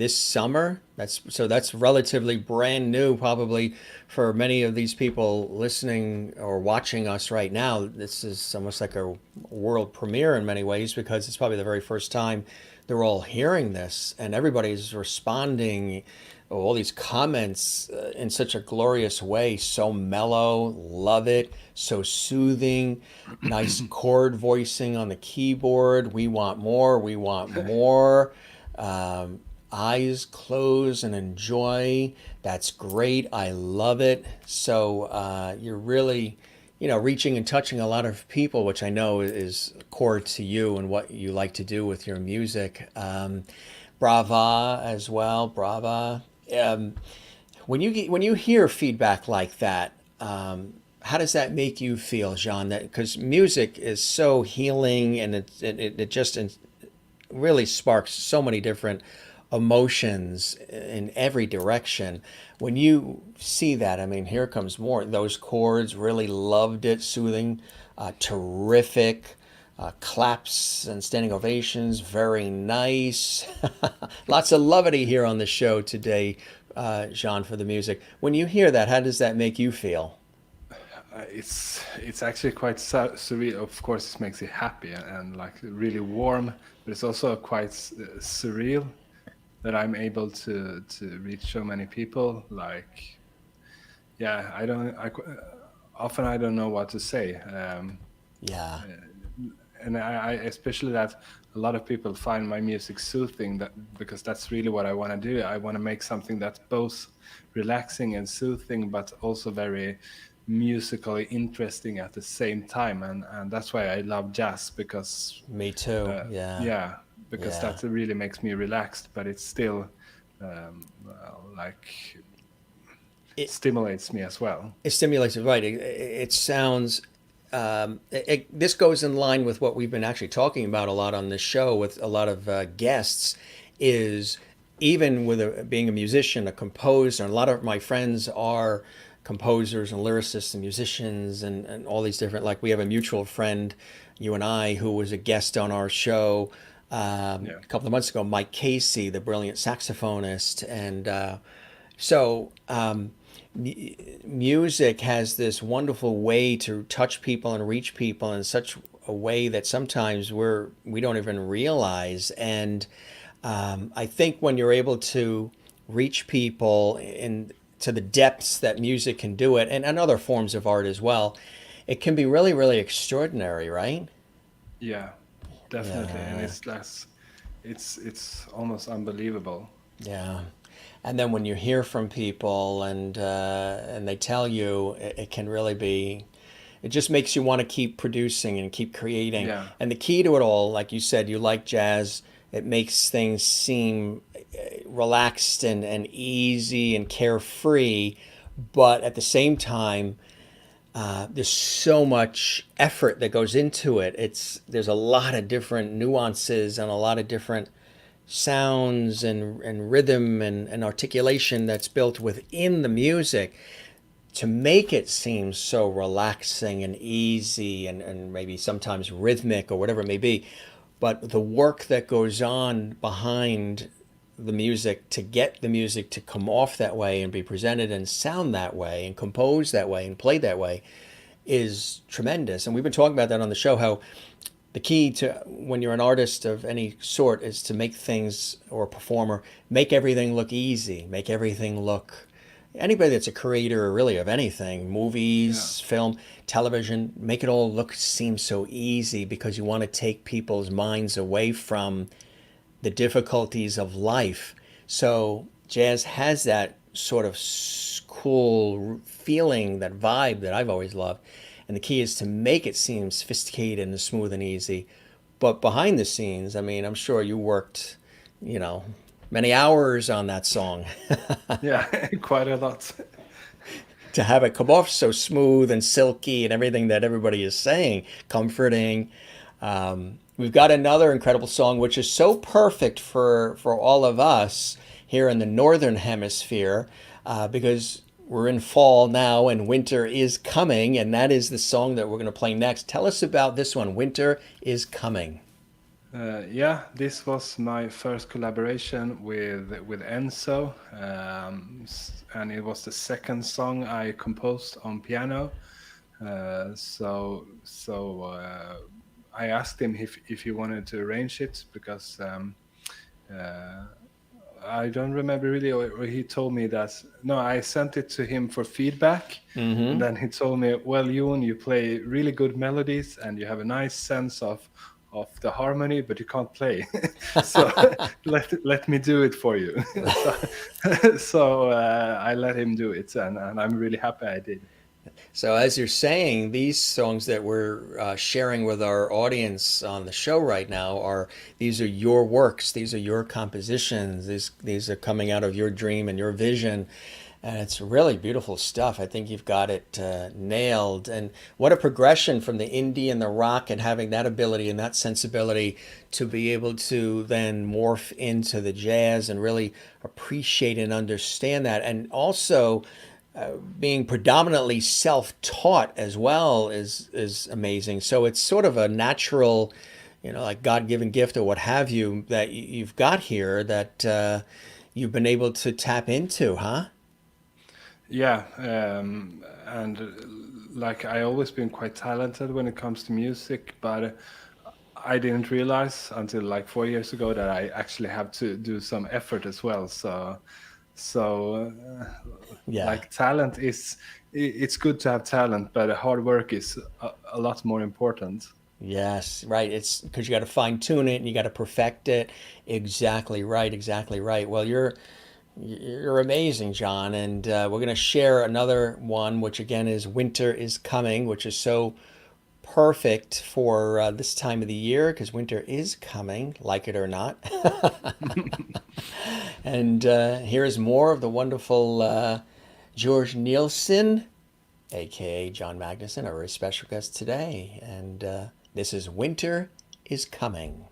summer. That's relatively brand new probably for many of these people listening or watching us right now. This is almost like a world premiere in many ways because it's probably the very first time they're all hearing this and everybody's responding all these comments in such a glorious way. So mellow, love it. So soothing, nice chord voicing on the keyboard. We want more, we want more. Eyes close and enjoy. That's great. I love it. So you're really, reaching and touching a lot of people, which I know is core to you and what you like to do with your music. Brava as well, brava. When you hear feedback like that, how does that make you feel, Jean? That because music is so healing and it just really sparks so many different emotions in every direction. When you see that, I mean, here comes more. Those chords, really loved it, soothing, terrific. Claps and standing ovations, very nice. Lots of levity here on the show today, Jean, for the music. When you hear that, how does that make you feel? It's actually quite surreal. Of course, it makes you happy and like really warm, but it's also quite surreal that I'm able to reach so many people. Like, yeah, I don't. Often I don't know what to say. Yeah. And I especially that a lot of people find my music soothing, that because that's really what I want to do. I want to make something that's both relaxing and soothing, but also very musically interesting at the same time. And that's why I love jazz, because Me too. Yeah. yeah, because Yeah. that really makes me relaxed, but it still like It, stimulates me as well. it stimulates it, right? It sounds. This goes in line with what we've been actually talking about a lot on this show with a lot of guests. Is even with being a musician, a composer, and a lot of my friends are composers and lyricists and musicians and all these different. Like we have a mutual friend, you and I, who was a guest on our show Yeah. a couple of months ago, Mike Casey, the brilliant saxophonist, and so music has this wonderful way to touch people and reach people in such a way that sometimes we don't even realize. And I think when you're able to reach people in to the depths that music can do it, and other forms of art as well, it can be really, really extraordinary, right? Yeah, definitely. And Yeah, it's less, it's almost unbelievable. yeah. And then when you hear from people and they tell you, it can really be. It just makes you want to keep producing and keep creating. Yeah, And the key to it all, like you said, you like jazz. It makes things seem relaxed and easy and carefree, but at the same time, there's so much effort that goes into it. There's a lot of different nuances and a lot of different sounds and rhythm and articulation that's built within the music to make it seem so relaxing and easy and maybe sometimes rhythmic or whatever it may be. But the work that goes on behind the music to get the music to come off that way and be presented and sound that way and compose that way and play that way is tremendous. And we've been talking about that on the show, how the key to when you're an artist of any sort is to make things, or a performer, make everything look easy, make everything look, anybody that's a creator really of anything, yeah, movies, film, television, make it all look seem so easy because you want to take people's minds away from the difficulties of life. So jazz has that sort of cool feeling, that vibe that I've always loved. And the key is to make it seem sophisticated and smooth and easy. But behind the scenes, I mean, I'm sure you worked, you know, many hours on that song yeah, quite a lot. to have it come off so smooth and silky and everything that everybody is saying, comforting. We've got another incredible song, which is so perfect for all of us here in the Northern Hemisphere, because we're in fall now and winter is coming, and that is the song that we're going to play next. Tell us about this one, Winter is Coming. Yeah, this was my first collaboration with Enzo, and it was the second song I composed on piano. So I asked him if he wanted to arrange it, because uh, I don't remember really, or he told me that no, I sent it to him for feedback, and Mm-hmm. then he told me, "Well, Jon, you play really good melodies and you have a nice sense of the harmony, but you can't play. So let me do it for you." So I let him do it, and I'm really happy I did. So, as you're saying, these songs that we're sharing with our audience on the show right now are these are your works, these are your compositions, these are coming out of your dream and your vision, and it's really beautiful stuff. I think you've got it nailed. And what a progression from the indie and the rock and having that ability and that sensibility to be able to then morph into the jazz and really appreciate and understand that, and also being predominantly self-taught as well is amazing. So it's sort of a natural, you know, like God-given gift or what have you that you've got here that you've been able to tap into, huh? Yeah, and like I always been quite talented when it comes to music, but I didn't realize until like 4 years ago that I actually have to do some effort as well. So Yeah. like talent is, it's good to have talent, but hard work is a lot more important. Yes, right. It's because you got to fine tune it and you got to perfect it. Exactly right. Exactly right. Well, you're amazing, John, and we're going to share another one, which again is "Winter is Coming," which is so perfect for this time of the year because winter is coming, like it or not. And here is more of the wonderful George Nielsen, aka John Magnuson, our very special guest today. And this is "Winter is Coming."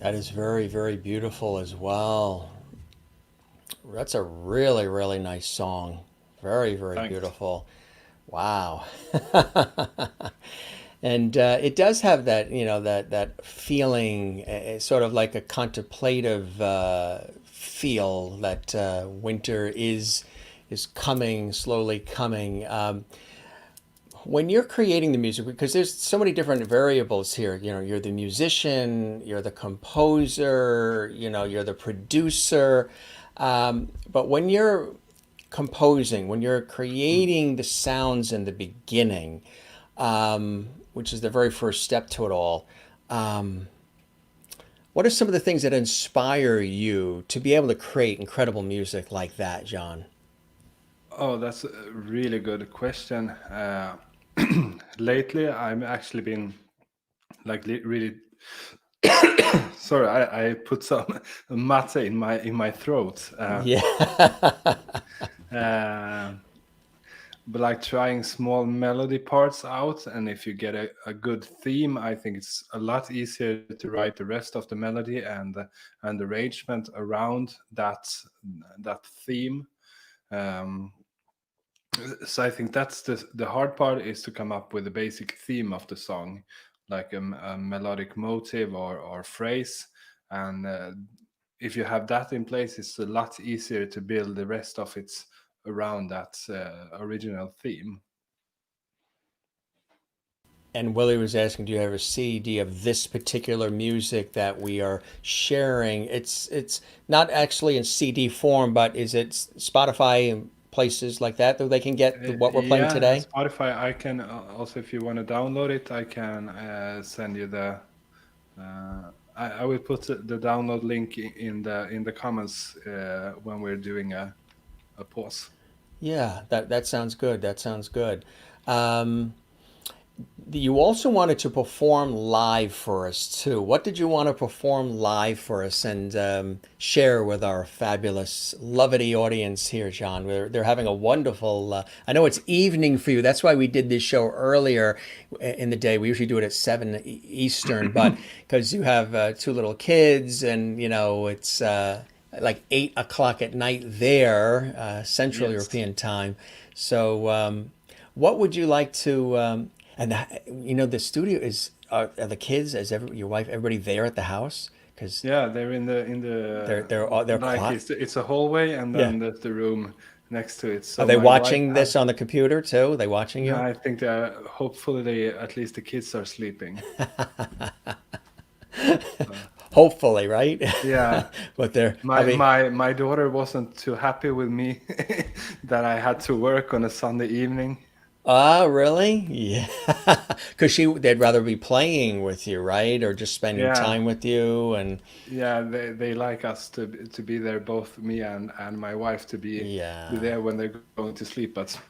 That is very, very beautiful as well. That's a really, really nice song. Very, very Thanks. beautiful. Wow. And it does have that, that feeling, sort of like a contemplative feel that winter is coming, slowly coming. When you're creating the music, because there's so many different variables here, you're the musician, you're the composer, you're the producer. But when you're composing, when you're creating the sounds in the beginning, which is the very first step to it all, what are some of the things that inspire you to be able to create incredible music like that, John? Oh, that's a really good question. Lately, I've actually been like really sorry. I put some mate in my throat. Yeah. Uh, but like trying small melody parts out, and if you get a good theme, I think it's a lot easier to write the rest of the melody and arrangement around that theme. Um, So I think that's the hard part, is to come up with the basic theme of the song, like a melodic motive or phrase, and if you have that in place, it's a lot easier to build the rest of it around that original theme. And Willie was asking, do you have a CD of this particular music that we are sharing? It's not actually in CD form, but is it Spotify and places like that that they can get what we're playing Yeah, today? Spotify. I can also, if you want to download it, I can send you the. I will put the download link in the comments when we're doing a pause. Yeah, that sounds good. That sounds good. Um, you also wanted to perform live for us too. What did you want to perform live for us and share with our fabulous, lovely audience here, John? They're having a wonderful. I know it's evening for you. That's why we did this show earlier in the day. We usually do it at 7 Eastern, but because you have two little kids, and it's like 8 o'clock at night there, Central Yes. European time. So, what would you like to? And the studio are the kids, your wife, everybody there at the house? Because Yeah, they're in the they're like quiet. it's a hallway, and Yeah. then there's the room next to it. Are So they my wife watching has. this on the computer too? Are they watching No, you? I think hopefully at least the kids are sleeping. So, Hopefully, right? yeah, But they're my probably. my my daughter wasn't too happy with me that I had to work on a Sunday evening. Ah, really? Yeah. Because they'd rather be playing with you, right? Or just spending Yeah, time with you. And yeah, they like us to be there, both me and my wife, to be yeah, there when they're going to sleep. But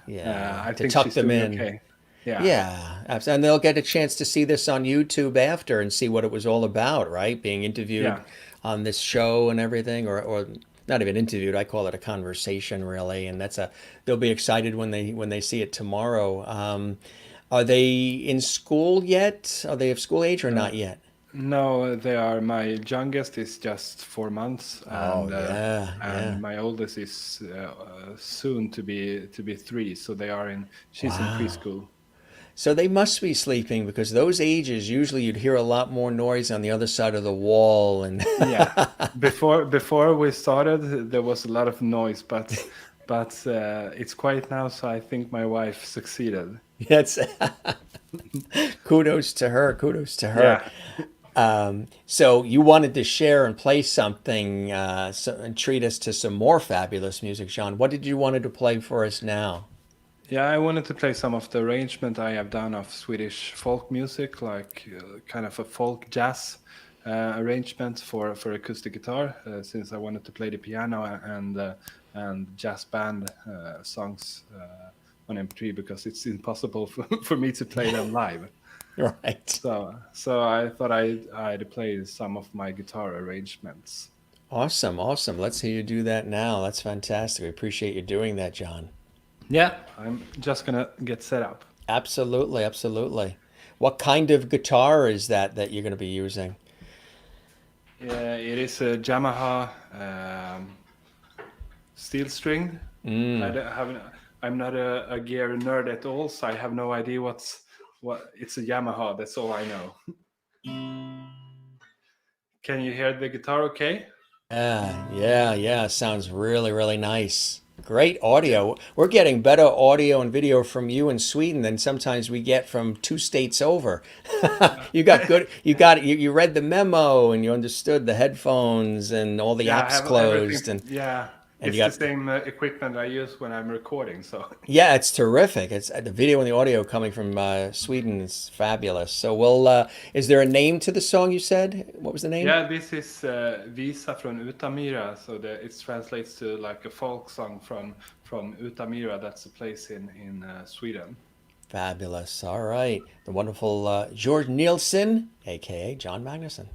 yeah, I to think tuck she's them doing in. okay. Yeah, Yeah, and they'll get a chance to see this on YouTube after and see what it was all about, right? Being interviewed yeah. on this show and everything, or not even interviewed. I call it a conversation, really, and they'll be excited when they see it tomorrow. Are they in school yet? Are they of school age or Uh, not yet? no, they are. My youngest is just 4 months, Oh yeah, and yeah. my oldest is soon to be three. So they are in. She's in Wow. preschool. So they must be sleeping because those ages usually you'd hear a lot more noise on the other side of the wall and Yeah. Before we started, there was a lot of noise, but it's quiet now. So I think my wife succeeded. it's kudos to her. Kudos to her. Yeah. So you wanted to share and play something and treat us to some more fabulous music, John. What did you wanted to play for us now? Yeah, I wanted to play some of the arrangement I have done of Swedish folk music, like kind of a folk jazz arrangement for acoustic guitar, since I wanted to play the piano and jazz band songs on MP3, because it's impossible for me to play them live. Right. So I thought I'd play some of my guitar arrangements. Awesome, awesome. Let's hear you do that now. That's fantastic. We appreciate you doing that, John. Yeah, I'm just gonna get set up. Absolutely, absolutely. What kind of guitar is that you're going to be using? It is a Yamaha steel stringed. I Mm. don't have. I'm not a gear nerd at all, so I have no idea what. It's a Yamaha. That's all I know. Can you hear the guitar? Okay. Yeah, yeah, yeah. Sounds really, really nice. Great Yeah. audio. We're getting better audio and video from you in Sweden than sometimes we get from two states over. You got good. You read the memo and you understood the headphones and all the Yeah, I apps have everything. closed Yeah, and you it's the got same equipment I use when I'm recording. So yeah, it's terrific. It's the video and the audio coming from Sweden is fabulous. So we'll. Is there a name to the song you said? What was the name? yeah, this is Visa från Utamira. So it translates to like a folk song from Utamira. That's a place in Sweden. Fabulous. All right. The wonderful George Nielsen, aka John Magnusson.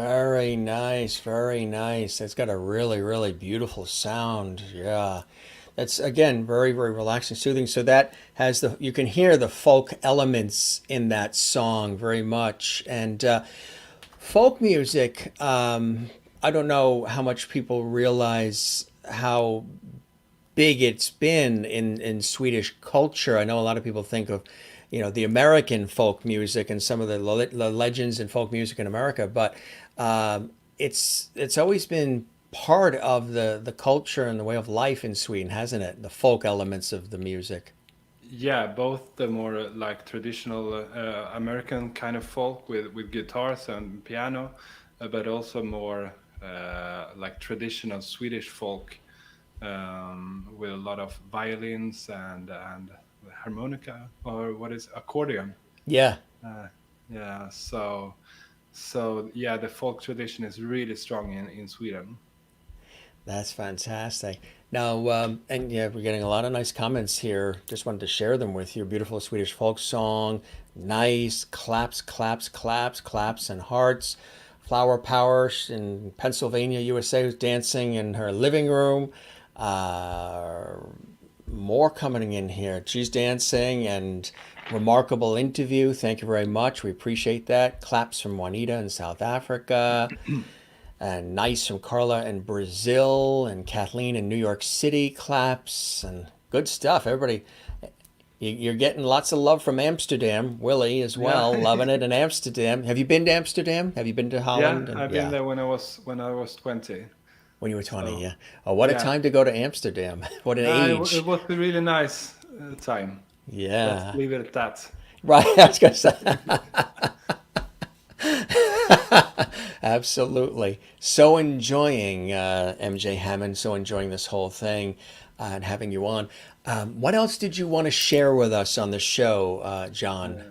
Very nice, very nice. It's got a really, really beautiful sound. Yeah. That's again very, very relaxing, soothing. So that has the you can hear the folk elements in that song very much. And folk music, I don't know how much people realize how big it's been in Swedish culture. I know a lot of people think of, the American folk music and some of the legends in folk music in America, but it's always been part of the culture and the way of life in Sweden, hasn't it? The folk elements of the music. Yeah, both the more like traditional American kind of folk with guitars and piano, but also more like traditional Swedish folk with a lot of violins and harmonica, or what is accordion. Yeah, Uh, yeah, so yeah, the folk tradition is really strong in Sweden. that's fantastic. Now, and yeah, we're getting a lot of nice comments here. Just wanted to share them with you. Beautiful Swedish folk song, nice claps, claps, claps, claps, and hearts. Flower Power in Pennsylvania, USA, was dancing in her living room. Uh, More coming in here. She's dancing and remarkable interview. Thank you very much. We appreciate that. Claps from Juanita in South Africa. And nice from Carla in Brazil and Kathleen in New York City. Claps and good stuff. Everybody, you're getting lots of love from Amsterdam. Willie as Yeah. well, loving it in Amsterdam. Have you been to Amsterdam? Have you been to Yeah, Holland? And I've been yeah, there when I was 20. when you were 20, So yeah. Oh, what a yeah, time to go to Amsterdam. What an it age. was a really nice time. Let's Yeah. leave it at that. Right, I was gonna say. Absolutely. So enjoying MJ Hammond, so enjoying this whole thing and having you on. What else did you want to share with us on the show, John?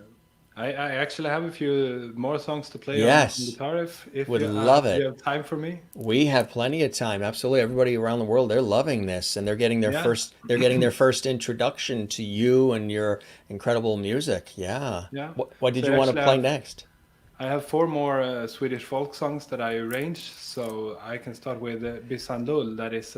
Uh, I actually have a few more songs to play on Yes, guitar if would you love if you it. have time for me. We have plenty of time. Absolutely. Everybody around the world, they're loving this and Yeah. they're getting their first introduction to you and your incredible music. Yeah. Yeah. What did So you want to play next? I have four more Swedish folk songs that I arranged. So I can start with Bisandul. That is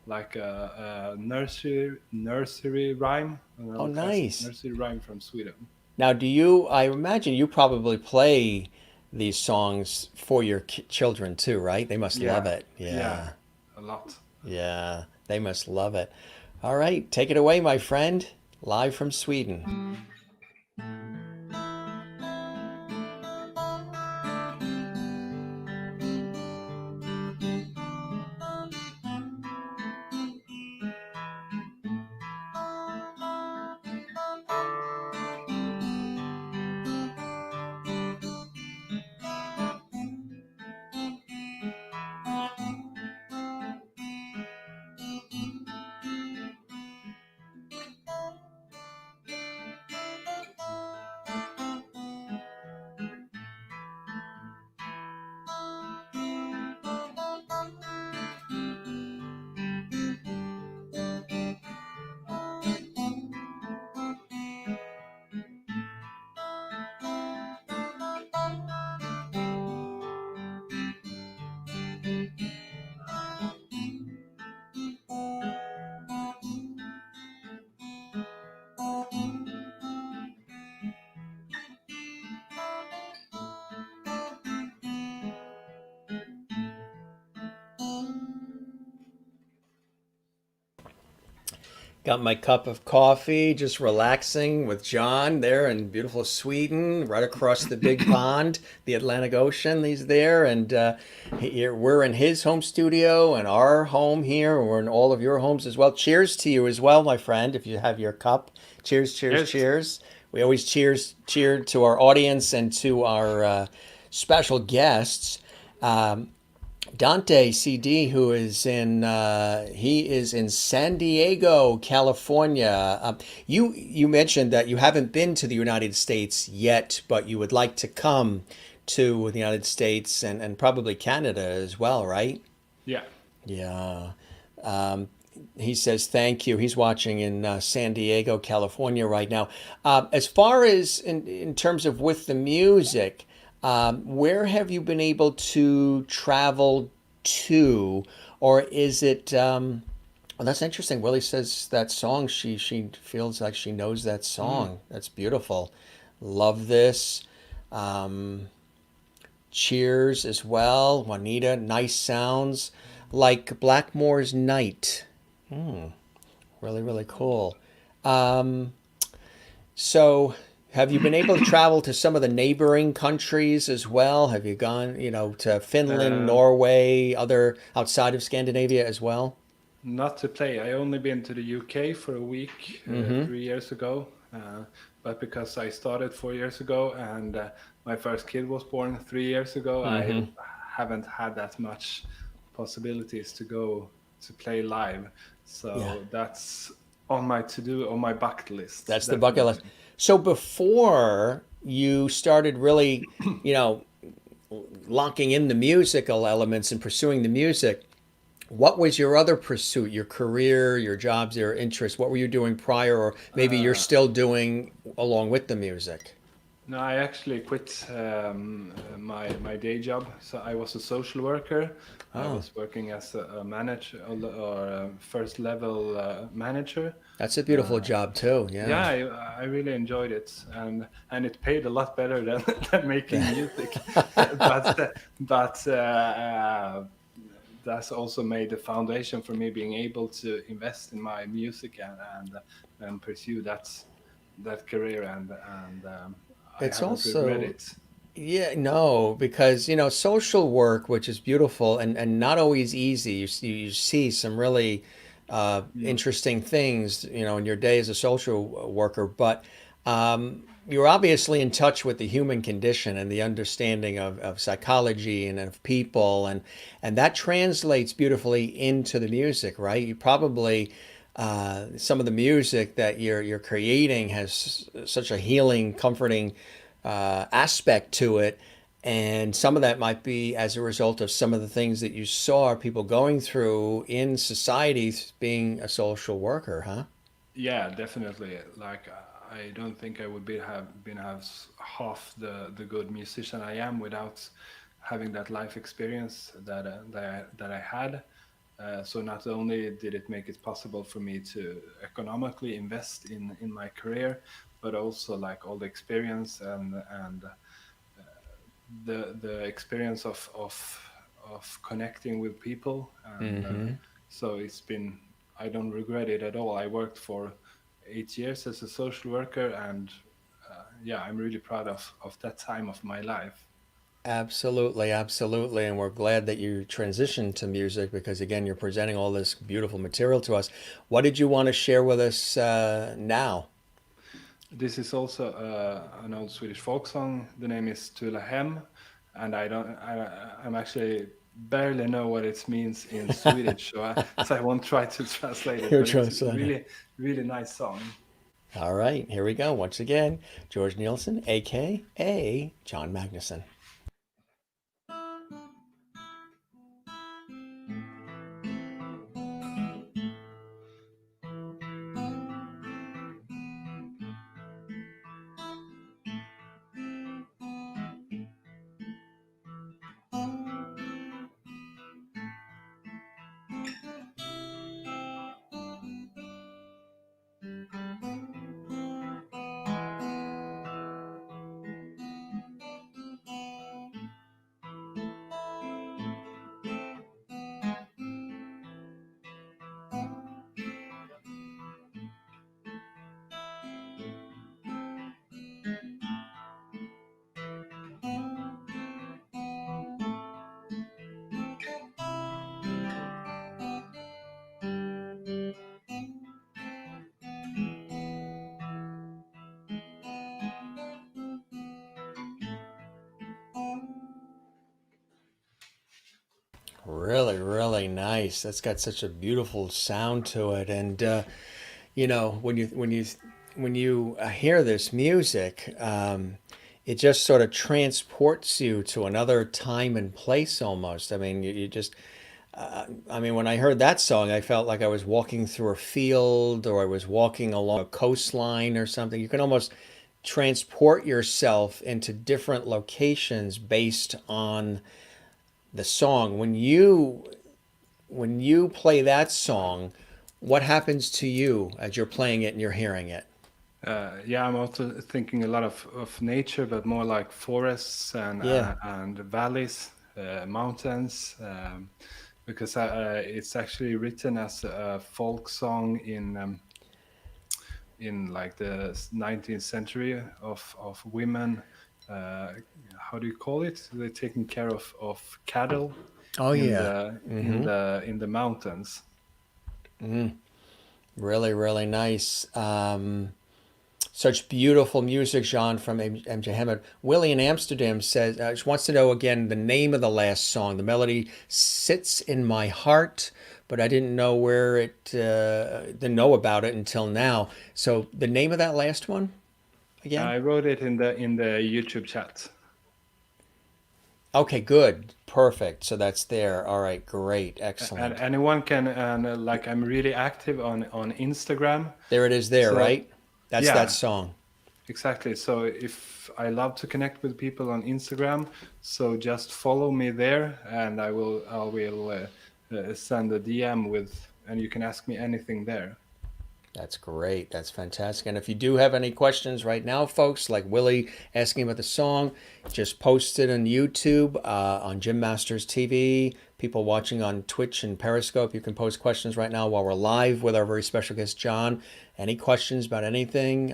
like a nursery rhyme, an Oh, old classic nice. nursery rhyme from Sweden. Now, I imagine you probably play these songs for your children too, right? They must love Yeah. it. Yeah. Yeah. A lot. Yeah. They must love it. All right. Take it away, my friend. Live from Sweden. Got my cup of coffee, just relaxing with John there in beautiful Sweden, right across the big pond, the Atlantic Ocean. He's there, and we're in his home studio and our home here. We're in all of your homes as well. Cheers to you as well, my friend, if you have your cup. Cheers, cheers, Yes. cheers. We always cheer to our audience and to our special guests. Dante CD, who is he is in San Diego, California. You mentioned that you haven't been to the United States yet, but you would like to come to the United States and probably Canada as well, right? Yeah. Yeah. Um, he says thank you. He's watching in San Diego, California right now. As far as in terms of with the music, Where have you been able to travel to, or is it? Well, that's interesting. Willie says that song. She feels like she knows that Mm. song. That's beautiful. Love this. Um, Cheers as well. Juanita, nice sounds like Blackmore's Night. Hmm, really, really cool. Um, so, have you been able to travel to some of the neighboring countries as well? Have you gone, to Finland, Uh, Norway, other outside of Scandinavia as well? Not to play. I only been to the UK for a week Mm-hmm. 3 years ago, but because I started 4 years ago and my first kid was born 3 years ago, I Mm-hmm. haven't had that much possibilities to go to play live. Yeah, So that's on my to do on my bucket list, that's the bucket list. definitely. So before you started really, you know, locking in the musical elements and pursuing the music, what was your other pursuit, your career, your jobs, your interests? What were you doing prior, or maybe you're Uh, still doing along with the music? No, I actually quit my day job. So I was a social worker. I Oh, was working as a manager or a first level manager. that's a beautiful Uh, job too. Yeah. yeah, I really enjoyed it, and it paid a lot better than, than making music. But that's also made the foundation for me being able to invest in my music and pursue that career and I It's haven't regret also, it. yeah, no, because social work, which is beautiful and not always easy. You see some really Mm. interesting things, in your day as a social worker, but you're obviously in touch with the human condition and the understanding of psychology and of people, and that translates beautifully into the music, right? You probably some of the music that you're creating has such a healing, comforting aspect to it. And some of that might be as a result of some of the things that you saw people going through in society being a social worker, huh? Yeah, definitely. Like I don't think I would have half the good musician I am without having that life experience that I had. So not only did it make it possible for me to economically invest in my career, but also like all the experience and the experience of connecting with people and Mm-hmm. so it's been I don't regret it at all. I worked for 8 years as a social worker and yeah, I'm really proud of that time of my life. Absolutely, absolutely. And we're glad that you transitioned to music because, again, you're presenting all this beautiful material to us. What did you want to share with us now? This is also an old Swedish folk song. The name is Tula Hem, and I'm actually barely know what it means in Swedish, so I won't try to translate it. You're But it's translating. really really nice song. All right, here we go. Once again, George Nielsen, aka John Magnusson. Really, really nice. That's got such a beautiful sound to it, and when you hear this music, it just sort of transports you to another time and place almost. I mean, you just I mean, when I heard that song, I felt like I was walking through a field or I was walking along a coastline or something. You can almost transport yourself into different locations based on the song. When you play that song, what happens to you as you're playing it and you're hearing it? Yeah, I'm also thinking a lot of nature, but more like forests Yeah. and valleys, mountains, because it's actually written as a folk song in like the 19th century of women. Uh, how do you call it? They're taking care of cattle Oh in yeah. the mountains. Really, really nice. Such beautiful music, Jean, from MJ Hammond. Willie in Amsterdam says, just wants to know again the name of the last song. The melody sits in my heart, but I didn't know where didn't know about it until now. So the name of that last one again? I wrote it in the YouTube chat. Okay, good. Perfect. So that's there. All right, great. And Excellent. anyone can, and like I'm really active on Instagram. There it is there, So right? That's that yeah, song. exactly. So if I love to connect with people on Instagram, so just follow me there, and I will send a DM and you can ask me anything there. That's great. That's fantastic. And if you do have any questions right now, folks, like Willie asking about the song, just post it on YouTube, on Jim Masters TV. People watching on Twitch and Periscope, you can post questions right now while we're live with our very special guest, John. Any questions about anything?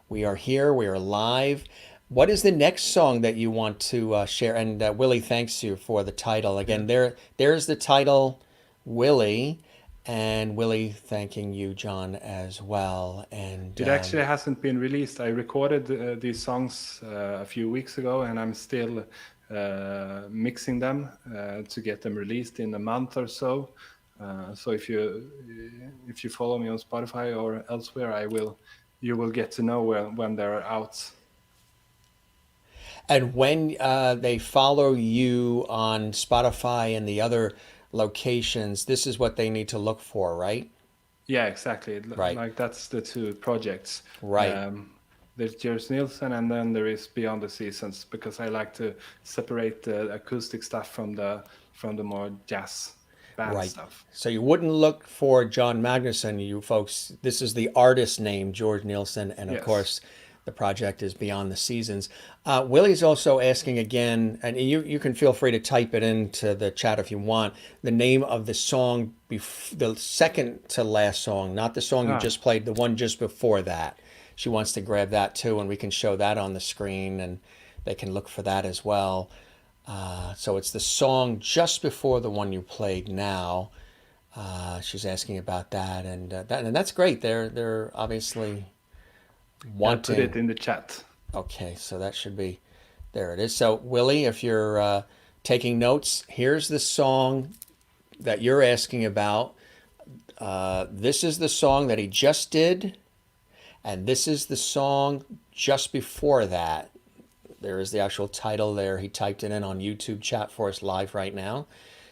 We are here. We are live. What is the next song that you want to share? And Willie, thanks you for the title. Yeah. Again, there's the title, Willie. And Willie thanking you, John, as well. And It actually hasn't been released. I recorded these songs a few weeks ago, and I'm still mixing them to get them released in a month or so. So if you follow me on Spotify or elsewhere, you will get to know when they're out. and when they follow you on Spotify and the other locations, this is what they need to look for, right? Yeah, exactly. Right. Like that's the two projects. Right. There's Georgnielsen and then there is Beyond the Seasons, because I like to separate the acoustic stuff from the more jazz band Right. stuff. So you wouldn't look for John Magnusson, you folks. This is the artist name, George Nielsen, and of Yes. course, the project is Beyond the Seasons. Willie's also asking again, and you can feel free to type it into the chat if you want, the name of the song, the second to last song, not the song you Ah, just played, the one just before that. She wants to grab that too, and we can show that on the screen, and they can look for that as well. So it's the song just before the one you played now. She's asking about that, and that's great. They're obviously I put it wanting. in the chat. Okay, so that should be there. It is. So Willie, if you're taking notes, here's the song that you're asking about. This is the song that he just did, and this is the song just before that. There is the actual title there. He typed it in on YouTube chat for us live right now.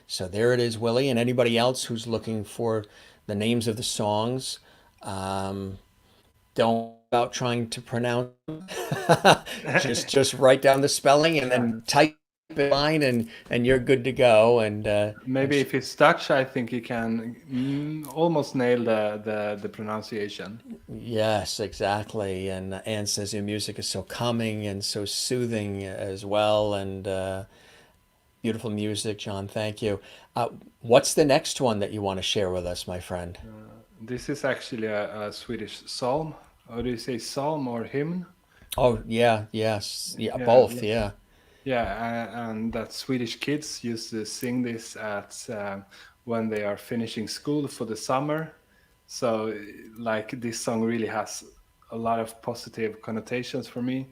So there it is, Willie, and anybody else who's looking for the names of the songs. Don't about trying to pronounce. Just write down the spelling and Yeah. then type it line, and you're good to go. Maybe if it's Dutch, I think you can almost nail the pronunciation. Yes, exactly. And Anne says your music is so calming and so soothing as well, and beautiful music, John. Thank you. What's the next one that you want to share with us, my friend? This is actually a Swedish psalm. How do you say psalm or hymn? Oh, yeah, yes, yeah, Yeah, both, yeah. yeah, and that Swedish kids used to sing this at when they are finishing school for the summer. So, like, this song really has a lot of positive connotations for me.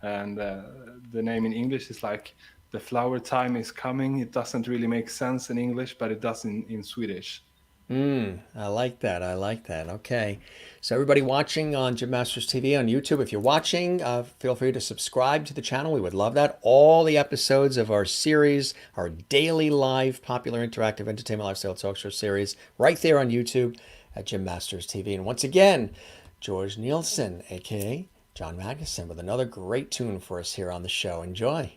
And the name in English is like "The flower time is coming." It doesn't really make sense in English, but it does in Swedish. I like that. I like that. Okay. So everybody watching on Jim Masters TV on YouTube, if you're watching, feel free to subscribe to the channel. We would love that. All the episodes of our series, our daily live popular interactive entertainment lifestyle talk show series, right there on YouTube at Jim Masters TV. And once again, George Nielsen, aka John Magnuson with another great tune for us here on the show. Enjoy.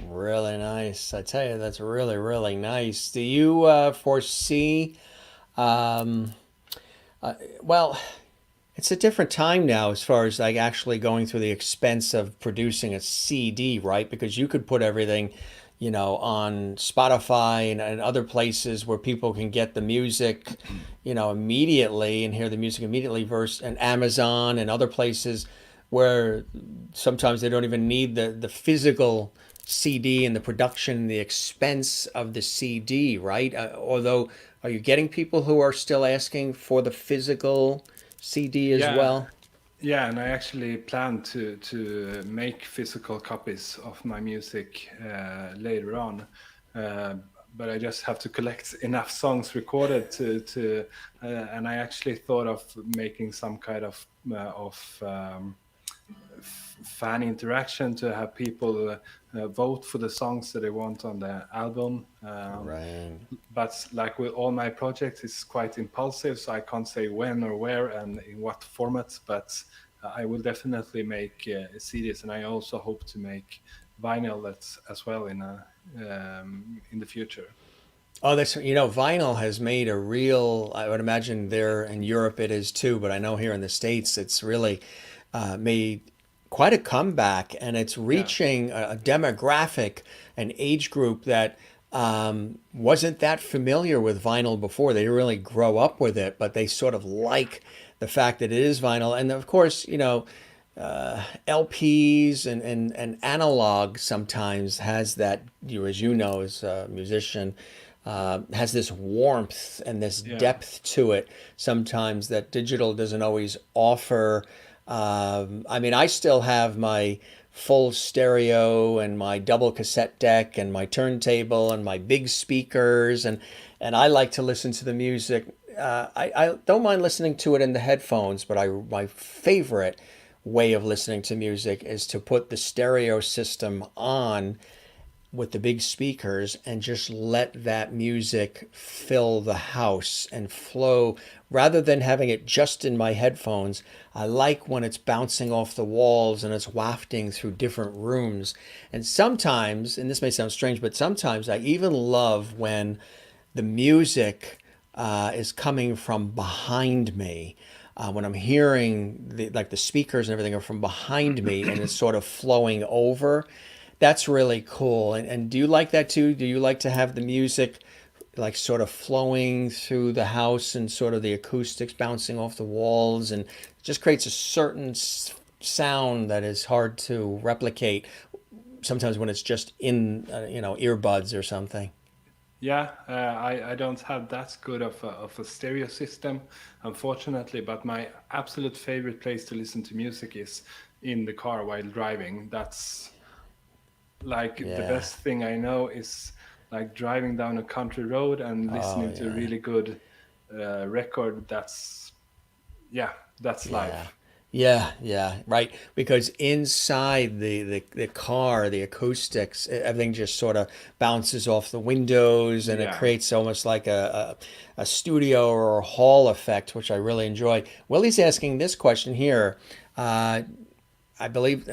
Really nice. I tell you, that's really, really nice. Do you foresee, um, well, it's a different time now as far as like actually going through the expense of producing a CD, right? Because you could put everything, on Spotify and other places where people can get the music, immediately and hear the music immediately versus and Amazon and other places where sometimes they don't even need the physical CD and the production, the expense of the CD, right? Although, are you getting people who are still asking for the physical CD as Yeah, well? yeah, and I actually plan to make physical copies of my music later on. Uh, but I just have to collect enough songs recorded and I actually thought of making some kind of fan interaction to have people vote for the songs that they want on the album. Right. But like with all my projects, it's quite impulsive, so I can't say when or where and in what format. But I will definitely make CDs, and I also hope to make vinyl that's as well in the future. Oh, that's, vinyl has made a real, I would imagine there in Europe it is too, but I know here in the States it's really made quite a comeback and it's Yeah, reaching a demographic, an age group that wasn't that familiar with vinyl before. They didn't really grow up with it, but they sort of like the fact that it is vinyl. And of course, LPs and analog sometimes has that, as you know, as a musician, has this warmth and this yeah, depth to it sometimes that digital doesn't always offer. I mean, I still have my full stereo and my double cassette deck and my turntable and my big speakers and I like to listen to the music. I don't mind listening to it in the headphones, but my favorite way of listening to music is to put the stereo system on with the big speakers and just let that music fill the house and flow rather than having it just in my headphones. I like when it's bouncing off the walls and it's wafting through different rooms. And sometimes, and this may sound strange, but sometimes I even love when the music is coming from behind me. When I'm hearing like the speakers and everything are from behind me and it's sort of flowing over, that's really cool. And do you like that too? Do you like to have the music like sort of flowing through the house and sort of the acoustics bouncing off the walls and it just creates a certain sound that is hard to replicate sometimes when it's just in, earbuds or something? yeah. I don't have that good of a stereo system, unfortunately. But my absolute favorite place to listen to music is in the car while driving. Like the Yeah. best thing I know is like driving down a country road and Oh, listening to a yeah. really good record. Yeah, that's Yeah. life. Yeah, yeah, right. Because inside the car, the acoustics, everything just sort of bounces off the windows and it Yeah, creates almost like a studio or a hall effect, which I really enjoy. Willie's asking this question here. Uh, I believe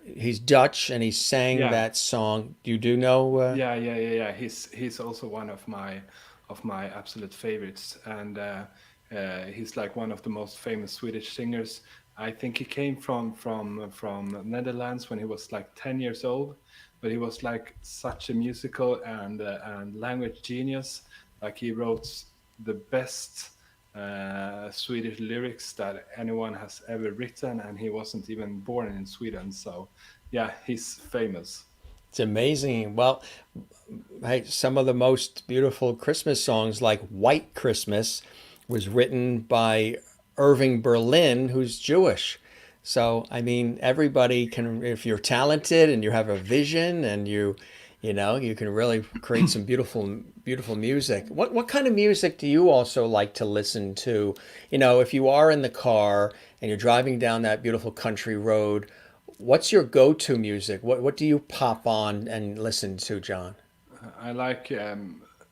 he's Dutch and he sang yeah, that song. You do know? yeah. He's also one of my absolute favorites, and he's like one of the most famous Swedish singers. I think he came from Netherlands when he was like 10 years old, but he was like such a musical and language genius. Like he wrote the best Swedish lyrics that anyone has ever written, and he wasn't even born in Sweden. So, yeah, he's famous. It's amazing. Well, hey, some of the most beautiful Christmas songs, like White Christmas, was written by Irving Berlin, who's Jewish. So, I mean, everybody can, if you're talented and you have a vision and you can really create some beautiful music. What kind of music do you also like to listen to? If you are in the car and you're driving down that beautiful country road, what's your go-to music? What do you pop on and listen to, John? I like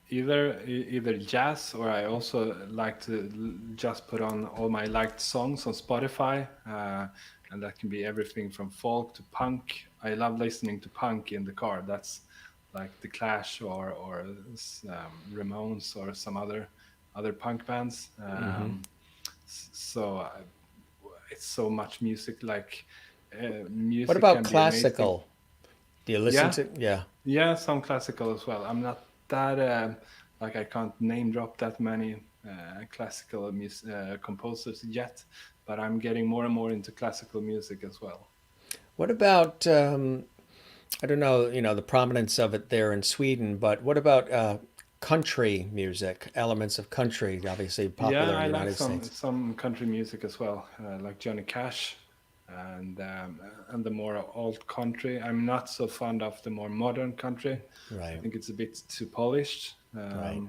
either jazz, or I also like to just put on all my liked songs on Spotify, and that can be everything from folk to punk. I love listening to punk in the car. That's like the Clash or Ramones or some other punk bands. So it's so much music. Like What music about can be amazing. classical? Do you listen Yeah, to? Yeah. yeah, some classical as well. I'm not that like I can't name drop that many classical composers yet, but I'm getting more and more into classical music as well. What about I don't know, the prominence of it there in Sweden, but what about country music? Elements of country, obviously Yeah, popular in I the like United some States. some country music as well, like Johnny Cash and the more old country. I'm not so fond of the more modern country. I Right. think it's a bit too polished. Right.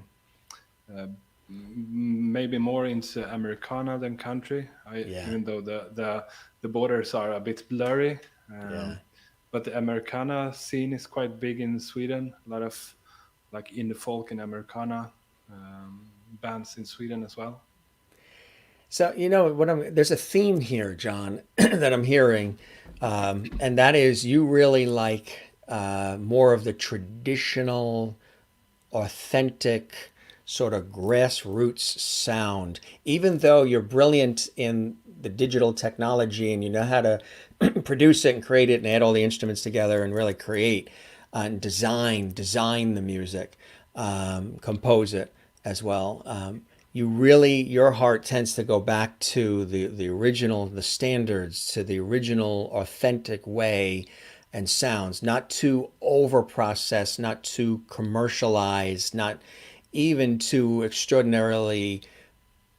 Uh, Maybe more into Americana than country. Yeah. Even though the borders are a bit blurry, Yeah. but the Americana scene is quite big in Sweden. A lot of like indie folk and Americana bands in Sweden as well. So, there's a theme here, John, that I'm hearing, and that is you really like more of the traditional, authentic, sort of grassroots sound. Even though you're brilliant in the digital technology and you know how to produce it and create it and add all the instruments together and really create and design the music, compose it as well. Your heart tends to go back to the original, the standards, to the original authentic way and sounds, not too over processed, not too commercialized, not even too extraordinarily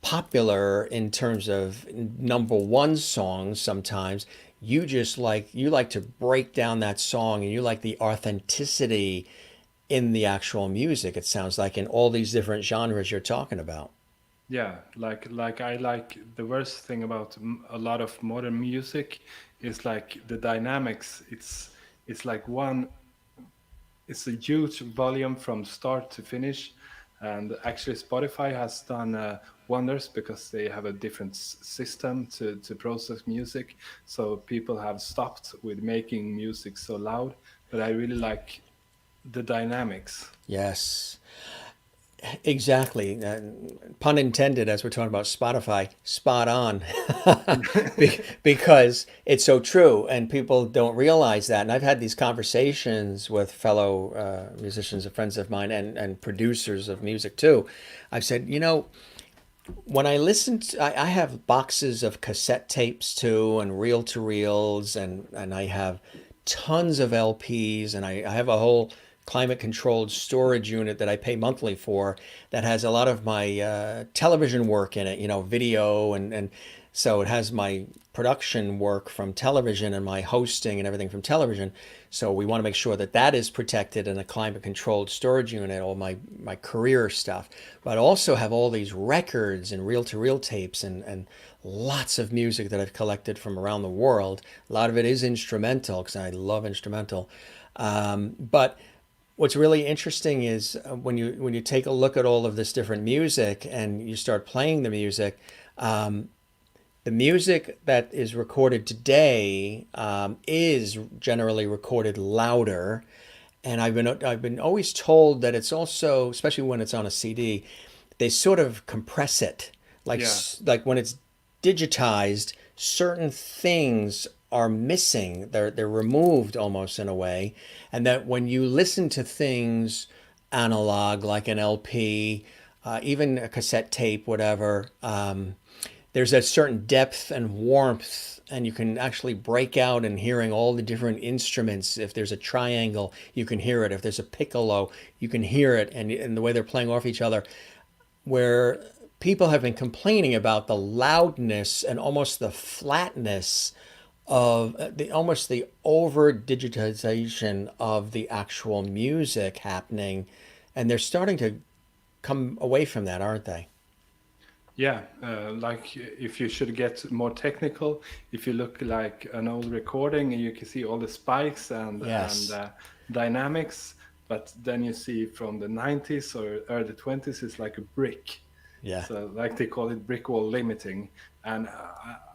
popular in terms of number one songs sometimes. You like to break down that song and you like the authenticity in the actual music, it sounds like, in all these different genres you're talking about. Yeah, like I like the worst thing about a lot of modern music is like the dynamics. It's like it's a huge volume from start to finish, and actually Spotify has done wonders because they have a different system to process music. So people have stopped with making music so loud, but I really like the dynamics. Yes, exactly. Pun intended, as we're talking about Spotify, spot on. Because it's so true, and people don't realize that. And I've had these conversations with fellow musicians and friends of mine and producers of music too. I've said, when I listen to, I have boxes of cassette tapes too, and reel to reels, and I have tons of LPs, and I have a whole climate controlled storage unit that I pay monthly for that has a lot of my television work in it, video and So it has my production work from television and my hosting and everything from television. So we want to make sure that that is protected in a climate controlled storage unit, all my career stuff. But I also have all these records and reel to reel tapes and lots of music that I've collected from around the world. A lot of it is instrumental because I love instrumental. But what's really interesting is when you take a look at all of this different music and you start playing the music that is recorded today is generally recorded louder, and I've been always told that it's also, especially when it's on a CD, they sort of compress it, like Yeah. like when it's digitized, certain things are missing. They're removed almost in a way, and that when you listen to things analog, like an LP, even a cassette tape, whatever. There's a certain depth and warmth, and you can actually break out in hearing all the different instruments. If there's a triangle, you can hear it. If there's a piccolo, you can hear it, and the way they're playing off each other. Where people have been complaining about the loudness and almost the flatness of the over digitization of the actual music happening, and they're starting to come away from that, aren't they? Yeah, like if you should get more technical, if you look like an old recording, you can see all the spikes and Yes. dynamics, but then you see from the 90s or early 20s, it's like a brick. Yeah. So like they call it brick wall limiting, and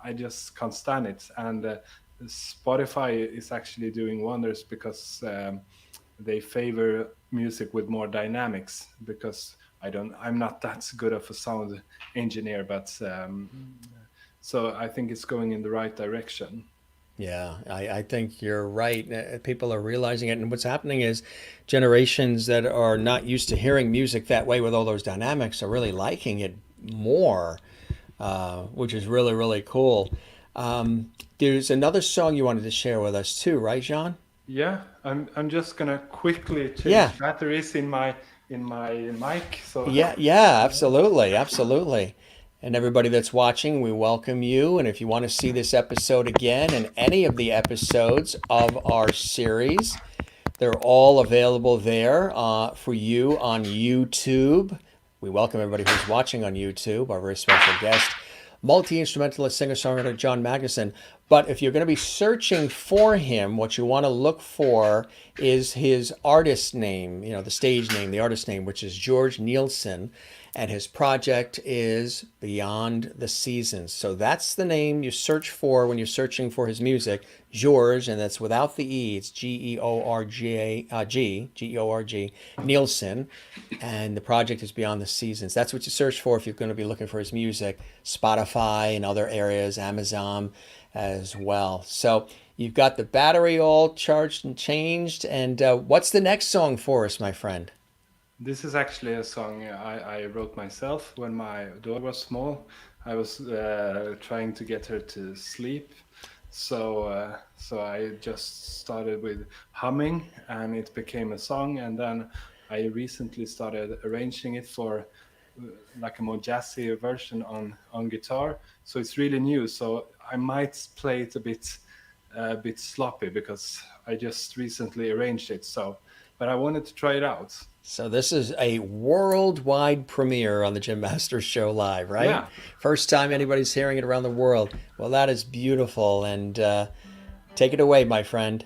I just can't stand it. And Spotify is actually doing wonders because they favor music with more dynamics because I'm not that good of a sound engineer, but so I think it's going in the right direction. Yeah, I think you're right. People are realizing it. And what's happening is generations that are not used to hearing music that way with all those dynamics are really liking it more, which is really, really cool. There's another song you wanted to share with us too, right, John? Yeah, I'm just gonna quickly Yeah, change batteries in my mic. So yeah, absolutely, absolutely. And everybody that's watching, we welcome you. And if you want to see this episode again and any of the episodes of our series, they're all available there for you on YouTube. We welcome everybody who's watching on YouTube, our very special guest, multi-instrumentalist singer-songwriter John Magnusson. But if you're going to be searching for him, what you want to look for is his artist name, the stage name, the artist name, which is George Nielsen, and his project is Beyond the Seasons. So that's the name you search for when you're searching for his music, George, and that's without the E. It's Georg, Nielsen, and the project is Beyond the Seasons. That's what you search for if you're going to be looking for his music. Spotify and other areas, Amazon as well. So you've got the battery all charged and changed. And what's the next song for us, my friend? this is actually a song I wrote myself when my daughter was small. I was trying to get her to sleep, so I just started with humming, and it became a song. And then I recently started arranging it for like a more jazzy version on guitar. So it's really new. So I might play it a bit sloppy because I just recently arranged it. So, but I wanted to try it out. So this is a worldwide premiere on the Jim Masters Show Live, right? Yeah. First time anybody's hearing it around the world. Well, that is beautiful. And take it away, my friend.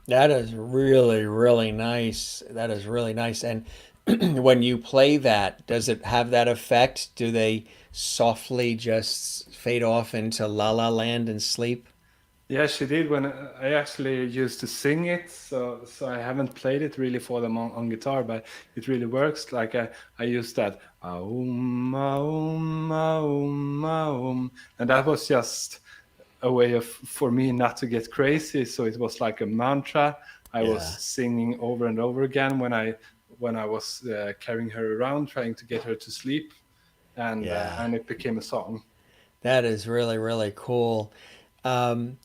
That is really, really nice. That is really nice. And when you play that, does it have that effect? Do they softly just fade off into La La Land and sleep? Yeah, she did when I actually used to sing it. So I haven't played it really for them on guitar, but it really works. Like I used that aum, aum, aum, and that was just a way of for me not to get crazy. So it was like a mantra I was Yeah, singing over and over again when I was carrying her around, trying to get her to sleep, yeah. and it became a song. That is really, really cool. Um,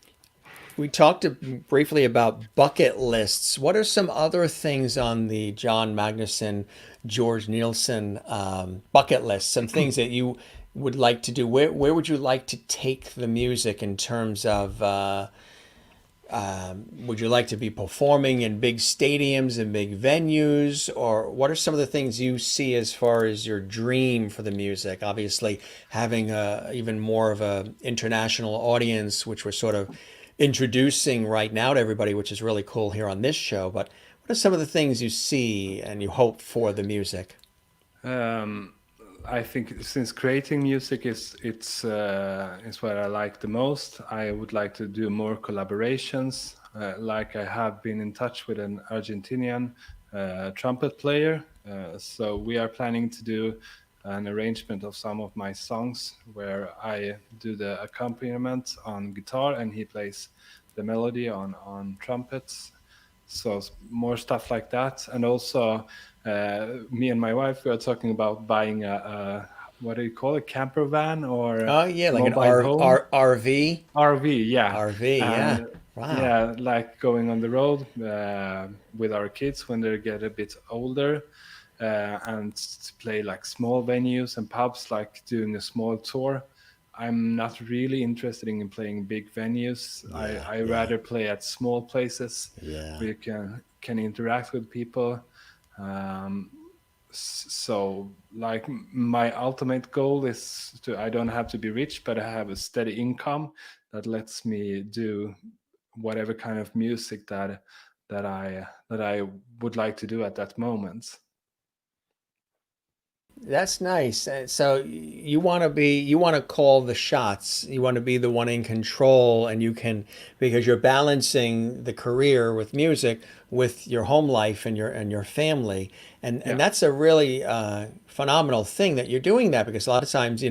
we talked briefly about bucket lists. What are some other things on the John Magnusson, George Nielsen bucket list? Some things that you would like to do. Where would you like to take the music in terms of? Would you like to be performing in big stadiums and big venues, or what are some of the things you see as far as your dream for the music? Obviously, having even more of a international audience, which we're sort of introducing right now to everybody, which is really cool here on this show. But what are some of the things you see and you hope for the music? Um, I think since creating music is what I like the most, I would like to do more collaborations. Like I have been in touch with an Argentinian trumpet player, so we are planning to do an arrangement of some of my songs where I do the accompaniment on guitar and he plays the melody on trumpets. So more stuff like that, and also me and my wife we are talking about buying a what do you call it, camper van or Oh yeah, like an mobile home. RV. RV, yeah. RV, yeah. And Wow. yeah, like going on the road with our kids when they get a bit older, and to play like small venues and pubs, like doing a small tour. I'm not really interested in playing big venues. Yeah, I yeah, rather play at small places yeah. where you can interact with people. Um, so like my ultimate goal is to I don't have to be rich, but I have a steady income that lets me do whatever kind of music that I would like to do at that moment. That's nice. So you want to call the shots. You want to be the one in control, and you can because you're balancing the career with music with your home life and your family, and Yeah. that's a really phenomenal thing that you're doing that because a lot of times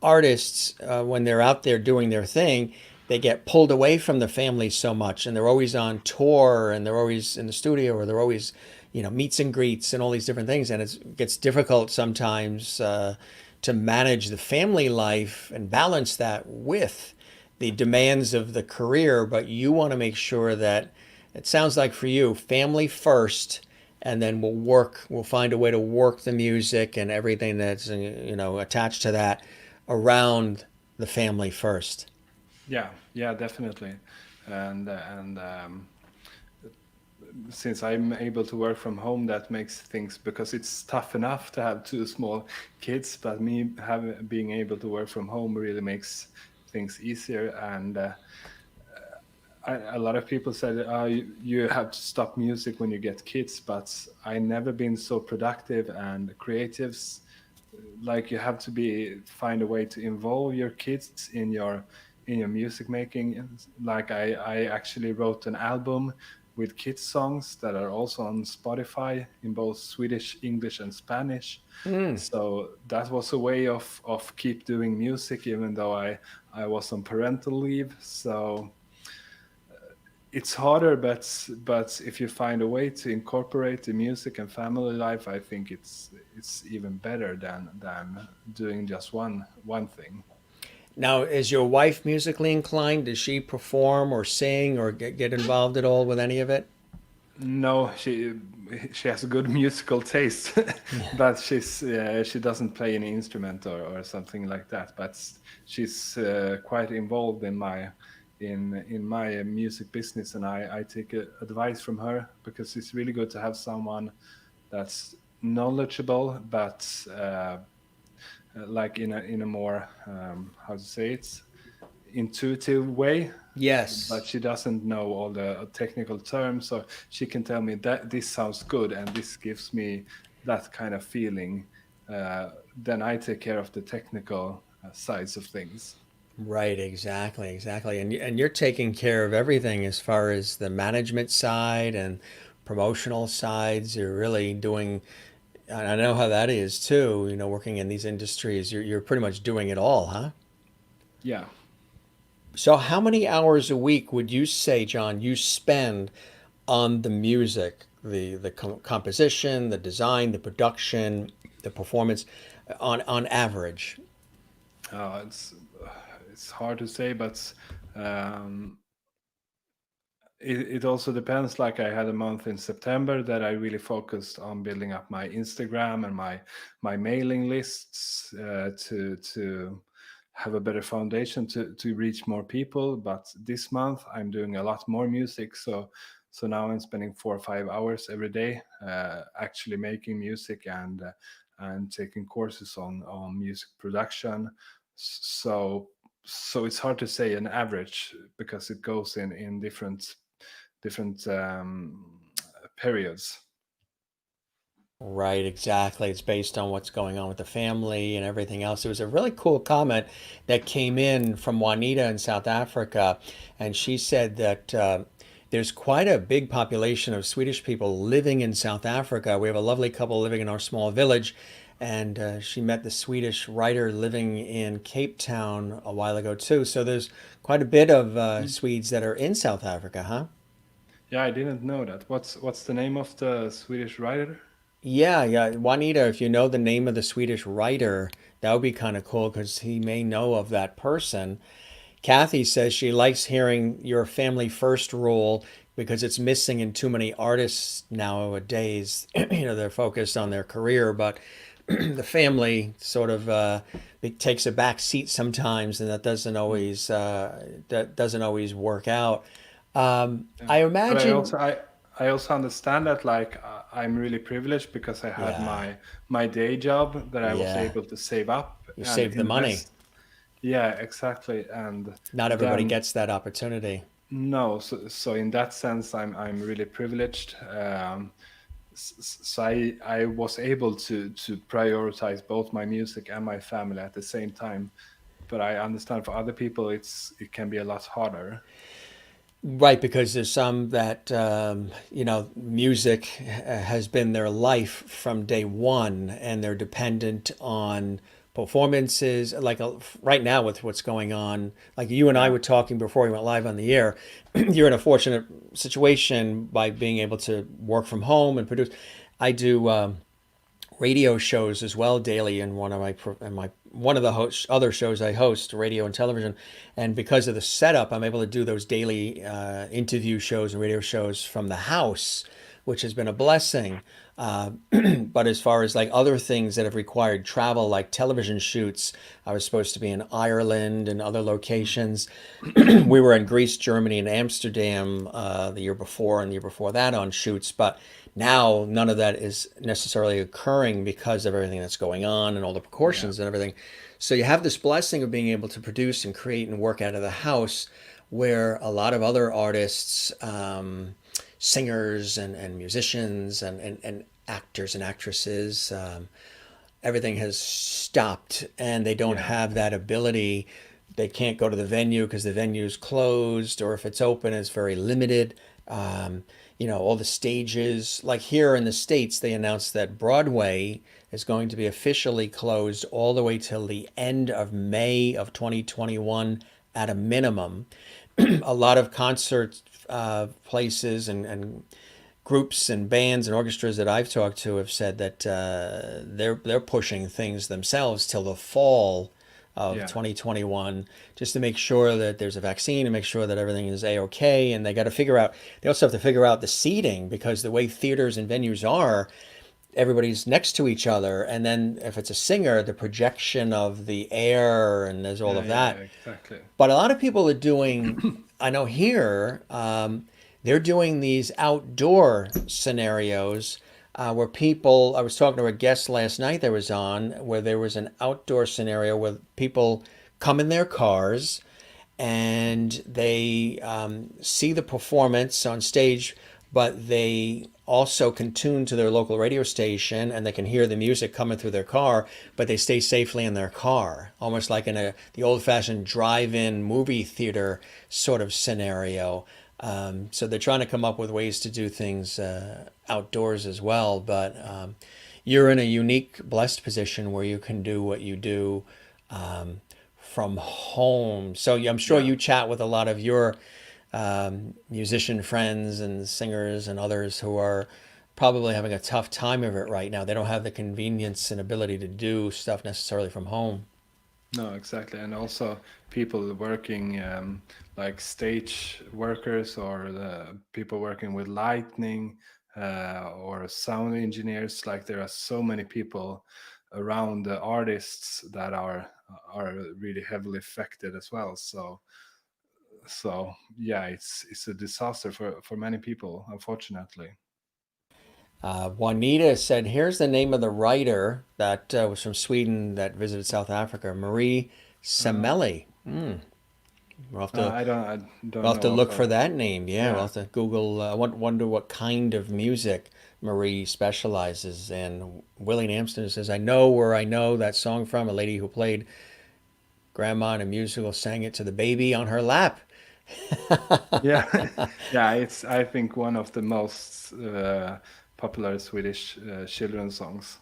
artists when they're out there doing their thing. They get pulled away from the family so much, and they're always on tour, and they're always in the studio, or they're always meets and greets and all these different things, and it gets difficult sometimes to manage the family life and balance that with the demands of the career. But you want to make sure that it sounds like for you, family first, and then we'll find a way to work the music and everything that's attached to that around the family first. Yeah, yeah, definitely. And since I'm able to work from home, that makes things, because it's tough enough to have two small kids, but me having being able to work from home really makes things easier. And a lot of people said, "Oh, you have to stop music when you get kids," but I never been so productive and creative. Like you have to be find a way to involve your kids in your music making. Like I actually wrote an album with kids songs that are also on Spotify in both Swedish, English, and Spanish. So that was a way of keep doing music even though I was on parental leave. So it's harder, but if you find a way to incorporate the music and family life, I think it's even better than doing just one thing. Now, is your wife musically inclined? Does she perform or sing or get involved at all with any of it? No, she has a good musical taste, but she doesn't play any instrument or something like that. But she's quite involved in my music business, and I take advice from her because it's really good to have someone that's knowledgeable, but like in a more how to say it, intuitive way, but Yes. she doesn't know all the technical terms. So she can tell me that this sounds good and this gives me that kind of feeling. Then I take care of the technical sides of things. Right, exactly, exactly. And you're taking care of everything as far as the management side and promotional sides. You're really doing, and I know how that is too, working in these industries. You're pretty much doing it all, huh? Yeah. So how many hours a week would you say, John, you spend on the music, the composition, the design, the production, the performance on average? Uh, it's it's hard to say, but um, it also depends. Like I had a month in September that I really focused on building up my Instagram and my mailing lists to have a better foundation to reach more people. But this month I'm doing a lot more music, so now I'm spending 4 or 5 hours every day actually making music and taking courses on music production. So it's hard to say an average because it goes in different periods. Right, exactly. It's based on what's going on with the family and everything else. It was a really cool comment that came in from Juanita in South Africa, and she said that there's quite a big population of Swedish people living in South Africa. We have a lovely couple living in our small village, and she met the Swedish writer living in Cape Town a while ago too. So there's quite a bit of Swedes that are in South Africa, huh? Yeah, I didn't know that. What's the name of the Swedish writer? Yeah, yeah. Juanita, if you know the name of the Swedish writer, that would be kind of cool because he may know of that person. Kathy says she likes hearing your family first rule because it's missing in too many artists nowadays. They're focused on their career, but the family sort of it takes a back seat sometimes, and that doesn't always work out. Yeah, I but imagine, I also understand that like I'm really privileged because I had yeah, my day job that I was yeah, able to save up you and save the money. invest. Yeah, exactly. And Not everybody then gets that opportunity. no, so in that sense, I'm really privileged. So I was able to prioritize both my music and my family at the same time. But I understand for other people, it can be a lot harder. Right, because there's some that, music has been their life from day one, and they're dependent on performances. Like right now, with what's going on, like you and I Yeah, were talking before we went live on the air, you're in a fortunate situation by being able to work from home and produce. I do. Radio shows as well daily in one of the other shows I host, radio and television, and because of the setup, I'm able to do those daily interview shows and radio shows from the house, which has been a blessing. But as far as like other things that have required travel, like television shoots, I was supposed to be in Ireland and other mm, locations. We were in Greece, Germany, and Amsterdam the year before and the year before that on shoots, but now none of that is necessarily occurring because of everything that's going on and all the yeah, precautions and everything. So you have this blessing of being able to produce and create and work out of the house, where a lot of other artists, singers and musicians and actors and actresses, everything has stopped and they don't yeah, have that ability. They can't go to the venue because the venue's closed, or if it's open, it's very limited. All the stages, like here in the States, they announced that Broadway is going to be officially closed all the way till the end of May of 2021 at a minimum. A lot of concert places and groups and bands and orchestras that I've talked to have said that they're pushing things themselves till the fall of yeah, 2021 just to make sure that there's a vaccine and make sure that everything is a-okay. And they got to figure out, they also have to figure out the seating, because the way theaters and venues are, everybody's next to each other, and then if it's a singer, the projection of the air, and there's all yeah, of yeah, that. yeah, exactly. But a lot of people are doing, I know here, they're doing these outdoor scenarios where people, I was talking to a guest last night that was on, where there was an outdoor scenario where people come in their cars and they see the performance on stage, but they also can tune to their local radio station and they can hear the music coming through their car, but they stay safely in their car, almost like in the old-fashioned drive-in movie theater sort of scenario. So they're trying to come up with ways to do things outdoors as well, but you're in a unique, blessed position where you can do what you do from home. So I'm sure Yeah. you chat with a lot of your musician friends and singers and others who are probably having a tough time of it right now. They don't have the convenience and ability to do stuff necessarily from home. No, exactly. And also people working like stage workers or the people working with lighting or sound engineers. Like there are so many people around the artists that are really heavily affected as well. So yeah, it's a disaster for many people, unfortunately. Juanita said, "Here's the name of the writer that was from Sweden that visited South Africa, Marie Uh, Semelli." We'll have to I we'll don't have to know look of for that name. Yeah, we'll yeah. have to Google. Wonder what kind of music Marie specializes in. Willie Amston says, "I know where I know that song from. A lady who played grandma in a musical sang it to the baby on her lap." Yeah, yeah, it's I think one of the most popular Swedish children's songs.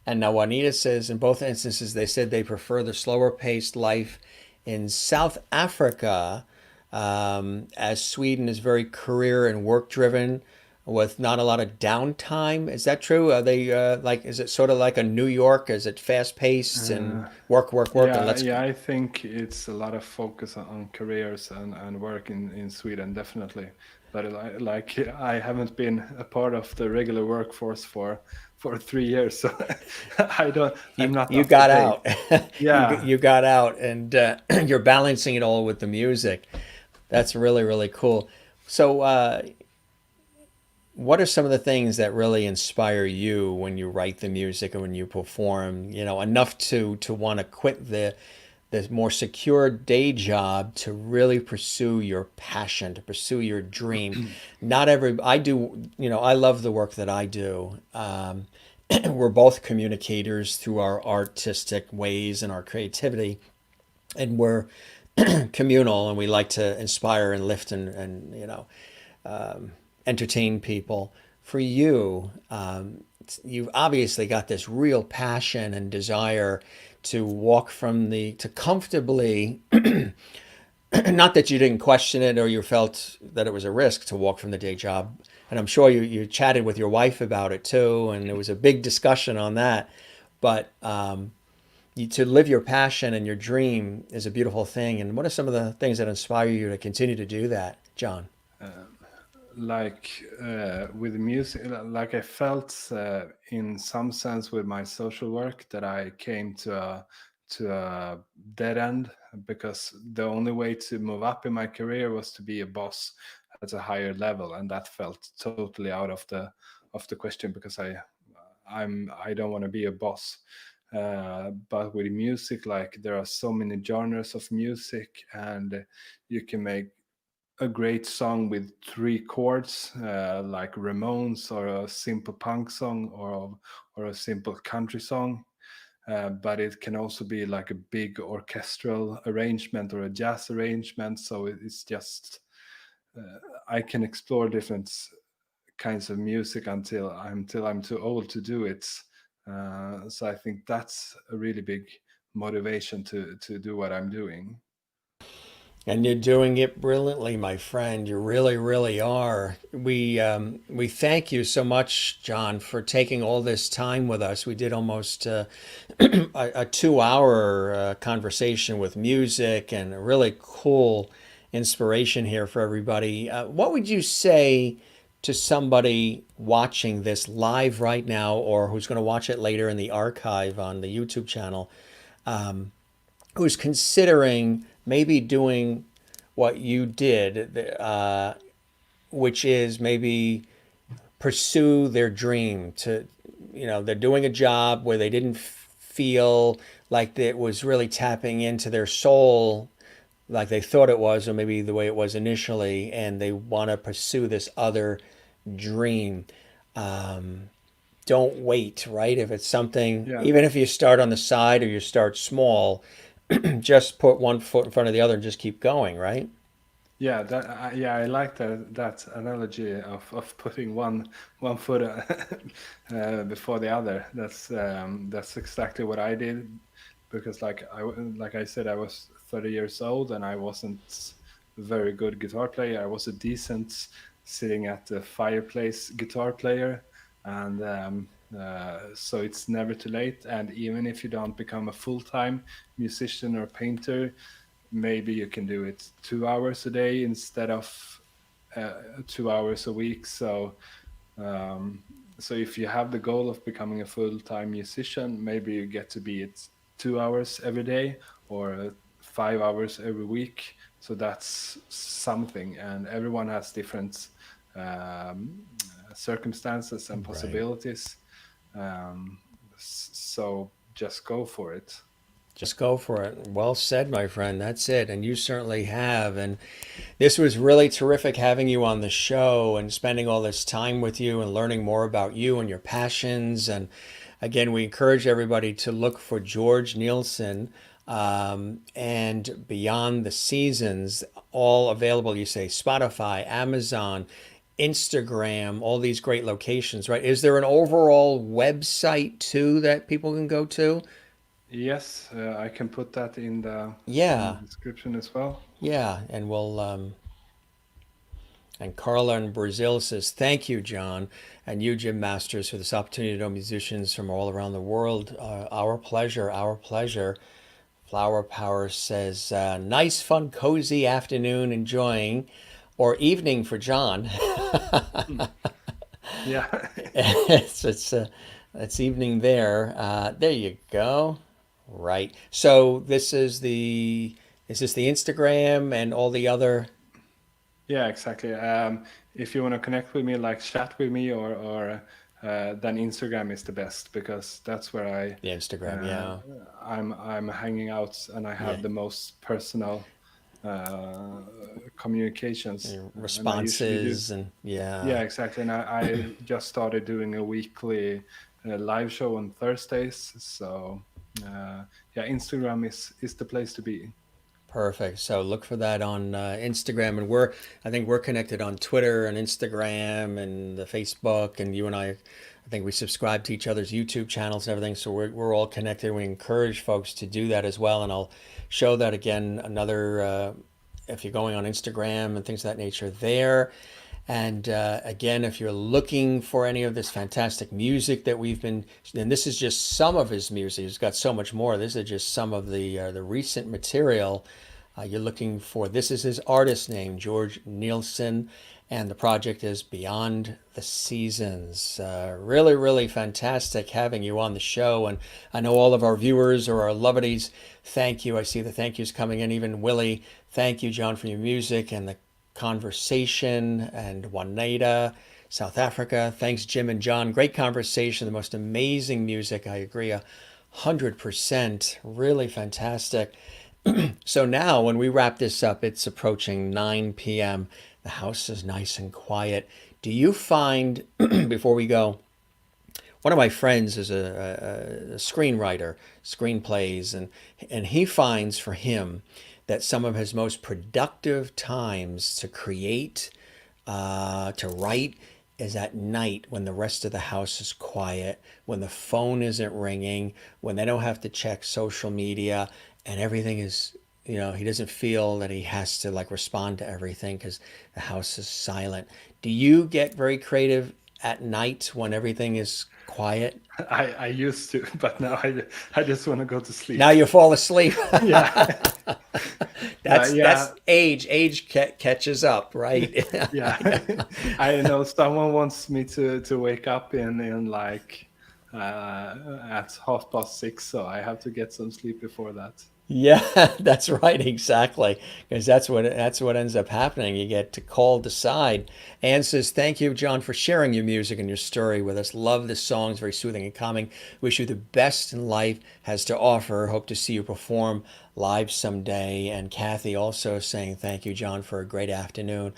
And now Juanita says in both instances they said they prefer the slower paced life in South Africa, as Sweden is very career and work driven with not a lot of downtime. Is that true? Are they like, is it sort of like a New York? Is it fast paced and Uh, work, work, work? And yeah, let's, yeah, I think it's a lot of focus on careers and work in Sweden, definitely. But like I haven't been a part of the regular workforce for 3 years, so I'm not you up to got date. out. Yeah, You got out and you're balancing it all with the music. That's really, really cool. So, what are some of the things that really inspire you when you write the music and when you perform, enough to want to quit the more secure day job to really pursue your passion, to pursue your dream? Not every I do, I love the work that I do. We're both communicators through our artistic ways and our creativity, and we're communal, and we like to inspire and lift and entertain people. For you, you've obviously got this real passion and desire to walk from to comfortably, not that you didn't question it or you felt that it was a risk to walk from the day job. And I'm sure you chatted with your wife about it too, and there was a big discussion on that. But to live your passion and your dream is a beautiful thing. And what are some of the things that inspire you to continue to do that, John? like with music, like I felt in some sense with my social work that I came to a dead end because the only way to move up in my career was to be a boss at a higher level, and that felt totally out of the question because I don't want to be a boss. But with music, like there are so many genres of music, and you can make a great song with three chords, like Ramones, or a simple punk song, or a simple country song. But it can also be like a big orchestral arrangement or a jazz arrangement. So it's just I can explore different kinds of music until I'm too old to do it. So I think that's a really big motivation to do what I'm doing. And you're doing it brilliantly, my friend. You really, really are. We thank you so much, John, for taking all this time with us. We did almost a 2 hour conversation with music and a really cool inspiration here for everybody. What would you say to somebody watching this live right now, or who's going to watch it later in the archive on the YouTube channel, who's considering maybe doing what you did, which is maybe pursue their dream to, they're doing a job where they didn't feel like it was really tapping into their soul like they thought it was, or maybe the way it was initially, and they want to pursue this other dream. Don't wait, right? If it's something, Yeah. even if you start on the side or you start small, just put one foot in front of the other and just keep going, right? Yeah, yeah, I like that analogy of putting one foot before the other. That's exactly what I did, because like I said, I was 30 years old and I wasn't a very good guitar player. I was a decent sitting at the fireplace guitar player, and so it's never too late. And even if you don't become a full-time musician or painter, maybe you can do it 2 hours a day instead of 2 hours a week. Um, so if you have the goal of becoming a full-time musician, maybe you get to be it 2 hours every day, or 5 hours every week. So that's something, and everyone has different um, circumstances and Right. possibilities. So just go for it. Just go for it. Well said, my friend. That's it. And you certainly have. And this was really terrific having you on the show and spending all this time with you and learning more about you and your passions. And again, we encourage everybody to look for George Nielsen and Beyond the Seasons, all available, you say, Spotify, Amazon, Instagram, all these great locations, right? Is there an overall website too that people can go to? Yes, I can put that in the Yeah, description as well. yeah. And and Carla in Brazil says, thank you, John, and you, Jim Masters, for this opportunity to know musicians from all around the world. Our pleasure, our pleasure. Flower Power says, nice, fun, cozy afternoon enjoying, or evening for John. Hmm. Yeah. it's it's evening there. There you go. Right. So is this the Instagram and all the other Yeah, exactly. If you want to connect with me, like chat with me, or then Instagram is the best, because that's where the Instagram? uh, Yeah. I'm hanging out, and I Yeah. have the most personal uh, communications, and I usually do. Responses and yeah. Yeah, exactly. And I just started doing a weekly live show on Thursdays. So yeah, Instagram is the place to be. Perfect. So look for that on Instagram, and I think we're connected on Twitter and Instagram and the Facebook, and you and I think we subscribe to each other's YouTube channels and everything. So we're all connected. We encourage folks to do that as well, and I'll show that again. Another if you're going on Instagram and things of that nature there. And again, if you're looking for any of this fantastic music that we've been, and this is just some of his music. He's got so much more. This is just some of the recent material you're looking for. This is his artist name, George Nielsen, and the project is Beyond the Seasons. Really, really fantastic having you on the show. And I know all of our viewers or our lovedies, thank you. I see the thank yous coming in. Even Willie, thank you, John, for your music and the conversation. And Juanita, South Africa, thanks, Jim and John. Great conversation. The most amazing music. I agree 100%. Really fantastic. So now, when we wrap this up, it's approaching 9 p.m. The house is nice and quiet. Do you find, before we go, one of my friends is a screenwriter, screenplays, and he finds for him that some of his most productive times to create, to write, is at night when the rest of the house is quiet, when the phone isn't ringing, when they don't have to check social media, and everything is, he doesn't feel that he has to like respond to everything because the house is silent. Do you get very creative at night when everything is quiet? I used to, but now I just want to go to Now sleep. you fall asleep. Yeah. That's Yeah. age. Age catches up, right? Yeah. I know someone wants me to wake up in like at 6:30, so I have to get some sleep before that. Yeah, that's right, exactly. Because that's what ends up happening. You get called aside. Anne says, "Thank you, John, for sharing your music and your story with us. Love the songs, very soothing and calming. Wish you the best in life has to offer. Hope to see you perform live someday." And Kathy also saying, "Thank you, John, for a great afternoon."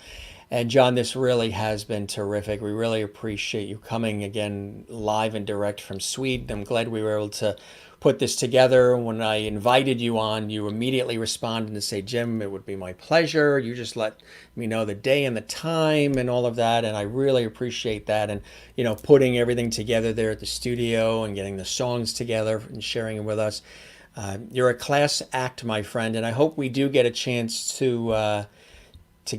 And John, this really has been terrific. We really appreciate you coming again live and direct from Sweden. I'm glad we were able to put this together. When I invited you on, you immediately responded and say, "Jim, it would be my pleasure. You just let me know the day and the time and all of that." And I really appreciate that. And, putting everything together there at the studio and getting the songs together and sharing it with us. You're a class act, my friend. And I hope we do get a chance to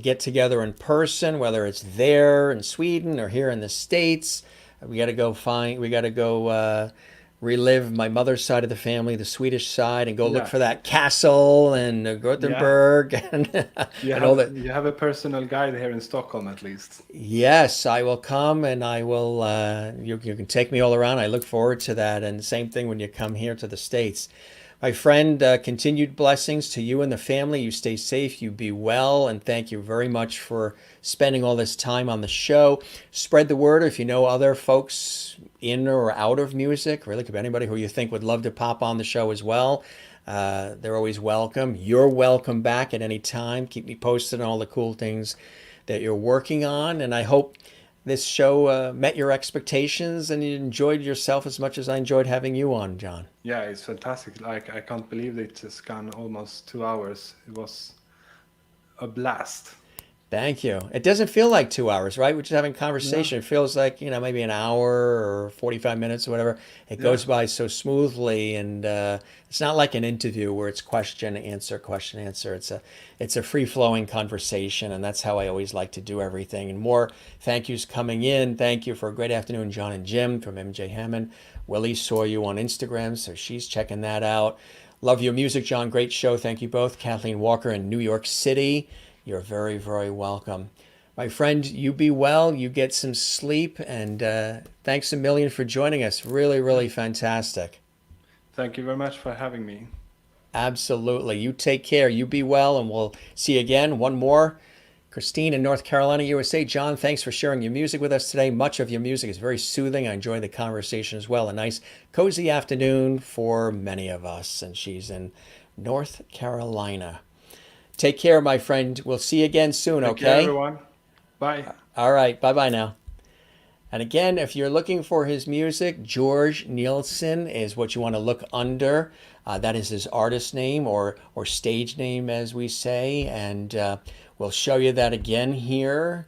get together in person, whether it's there in Sweden or here in the States. We got to go relive my mother's side of the family, the Swedish side, and go look Yeah, for that castle and yeah. Gothenburg and, You and all have that. you have a personal guide here in Stockholm at least. Yes, I will come and I will, you can take me all around. I look forward to that. And same thing when you come here to the States. My friend, continued blessings to you and the family. You stay safe, you be well, and thank you very much for spending all this time on the show. Spread the word if you know other folks in or out of music. Really, could be anybody who you think would love to pop on the show as well. They're always welcome. You're welcome back at any time. Keep me posted on all the cool things that you're working on, and I hope this show met your expectations and you enjoyed yourself as much as I enjoyed having you on, John. Yeah, it's fantastic. Like I can't believe it has gone almost 2 hours. It was a blast. Thank you. It doesn't feel like 2 hours, right? We're just having Yeah, conversation. It feels like, maybe an hour or 45 minutes or whatever. It yeah, goes by so smoothly. And it's not like an interview where it's question, answer, question, answer. It's a free-flowing conversation. And that's how I always like to do everything. And more thank yous coming in. Thank you for a great afternoon, John and Jim from MJ Hammond. Willie saw you on Instagram, so she's checking that out. Love your music, John. Great show. Thank you both. Kathleen Walker in New York City. You're very, very welcome. My friend, you be well, you get some sleep, and thanks a million for joining us. Really, yeah. really fantastic. Thank you very much for having me. Absolutely. You take care, you be well, and we'll see you again. One more. Christine in North Carolina, USA. John, thanks for sharing your music with us today. Much of your music is very soothing. I enjoy the conversation as well. A nice, cozy afternoon for many of us. And she's in North Carolina. Take care, my friend. We'll see you again soon, Take care, okay? everyone. Bye. All right. Bye bye now. And again, if you're looking for his music, George Nielsen is what you want to look under. That is his artist name or stage name, as we say. And we'll show you that again here.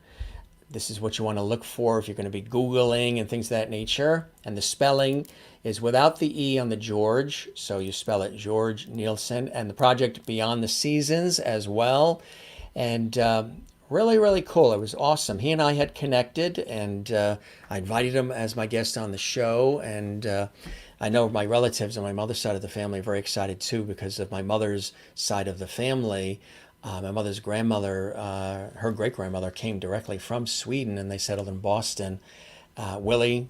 This is what you want to look for if you're going to be Googling and things of that nature. And the spelling is without the E on the George. So you spell it George Nielsen. And the project Beyond the Seasons as well. And really, really cool. It was awesome. He and I had connected, and I invited him as my guest on the show. And I know my relatives on my mother's side of the family are very excited too because of my mother's side of the family. My mother's grandmother, her great grandmother, came directly from Sweden, and they settled in Boston. Willie,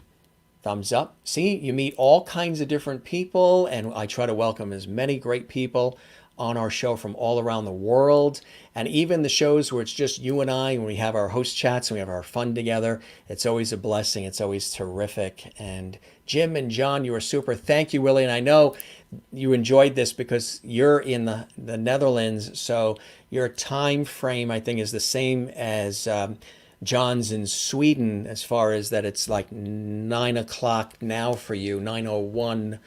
thumbs up. See, you meet all kinds of different people, and I try to welcome as many great people on our show from all around the world. And even the shows where it's just you and I, when we have our host chats and we have our fun together, it's always a blessing. It's always terrific. And Jim and John, you are super. Thank you, Willie. And I know you enjoyed this because you're in the Netherlands. So your time frame, I think, is the same as John's in Sweden, as far as that it's like 9 o'clock now for you, 9:01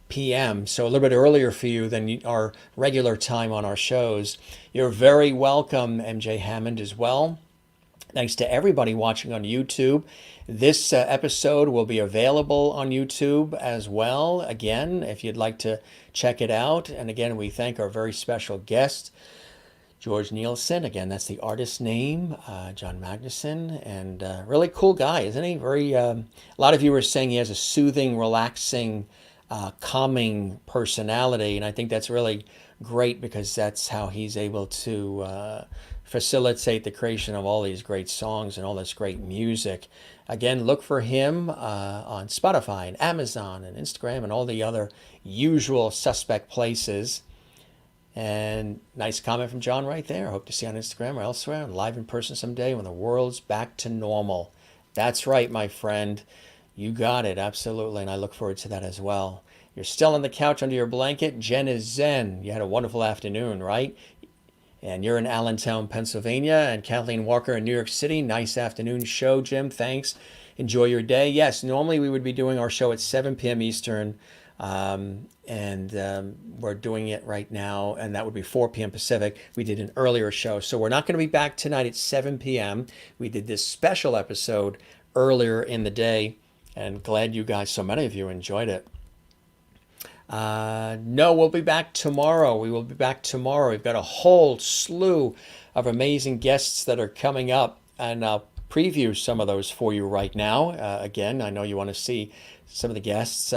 p.m. So a little bit earlier for you than our regular time on our shows. You're very welcome, MJ Hammond, as well. Thanks to everybody watching on YouTube. This episode will be available on YouTube as well. Again, if you'd like to check it out. And again, we thank our very special guest, George Nielsen. Again, that's the artist name, John MAGNUSSON, and really cool guy, isn't he? Very. A lot of you were saying he has a soothing, relaxing, calming personality, and I think that's really great because that's how he's able to facilitate the creation of all these great songs and all this great music. Again, look for him on Spotify and Amazon and Instagram and all the other usual suspect places. And nice comment from John right there. Hope to see you on Instagram or elsewhere, live in person someday when the world's back to normal. That's right, my friend. You got it, absolutely. And I look forward to that as well. You're still on the couch under your blanket. Jen is zen. You had a wonderful afternoon, right? And you're in Allentown, Pennsylvania, and Kathleen Walker in New York City. Nice afternoon show, Jim. Thanks. Enjoy your day. Yes, normally we would be doing our show at 7 p.m. Eastern, and we're doing it right now, and that would be 4 p.m. Pacific. We did an earlier show, so we're not going to be back tonight at 7 p.m. We did this special episode earlier in the day, and glad you guys, so many of you, enjoyed it. No, we'll be back tomorrow. We will be back tomorrow. We've got a whole slew of amazing guests that are coming up, and I'll preview some of those for you right now. Again, I know you want to see some of the guests.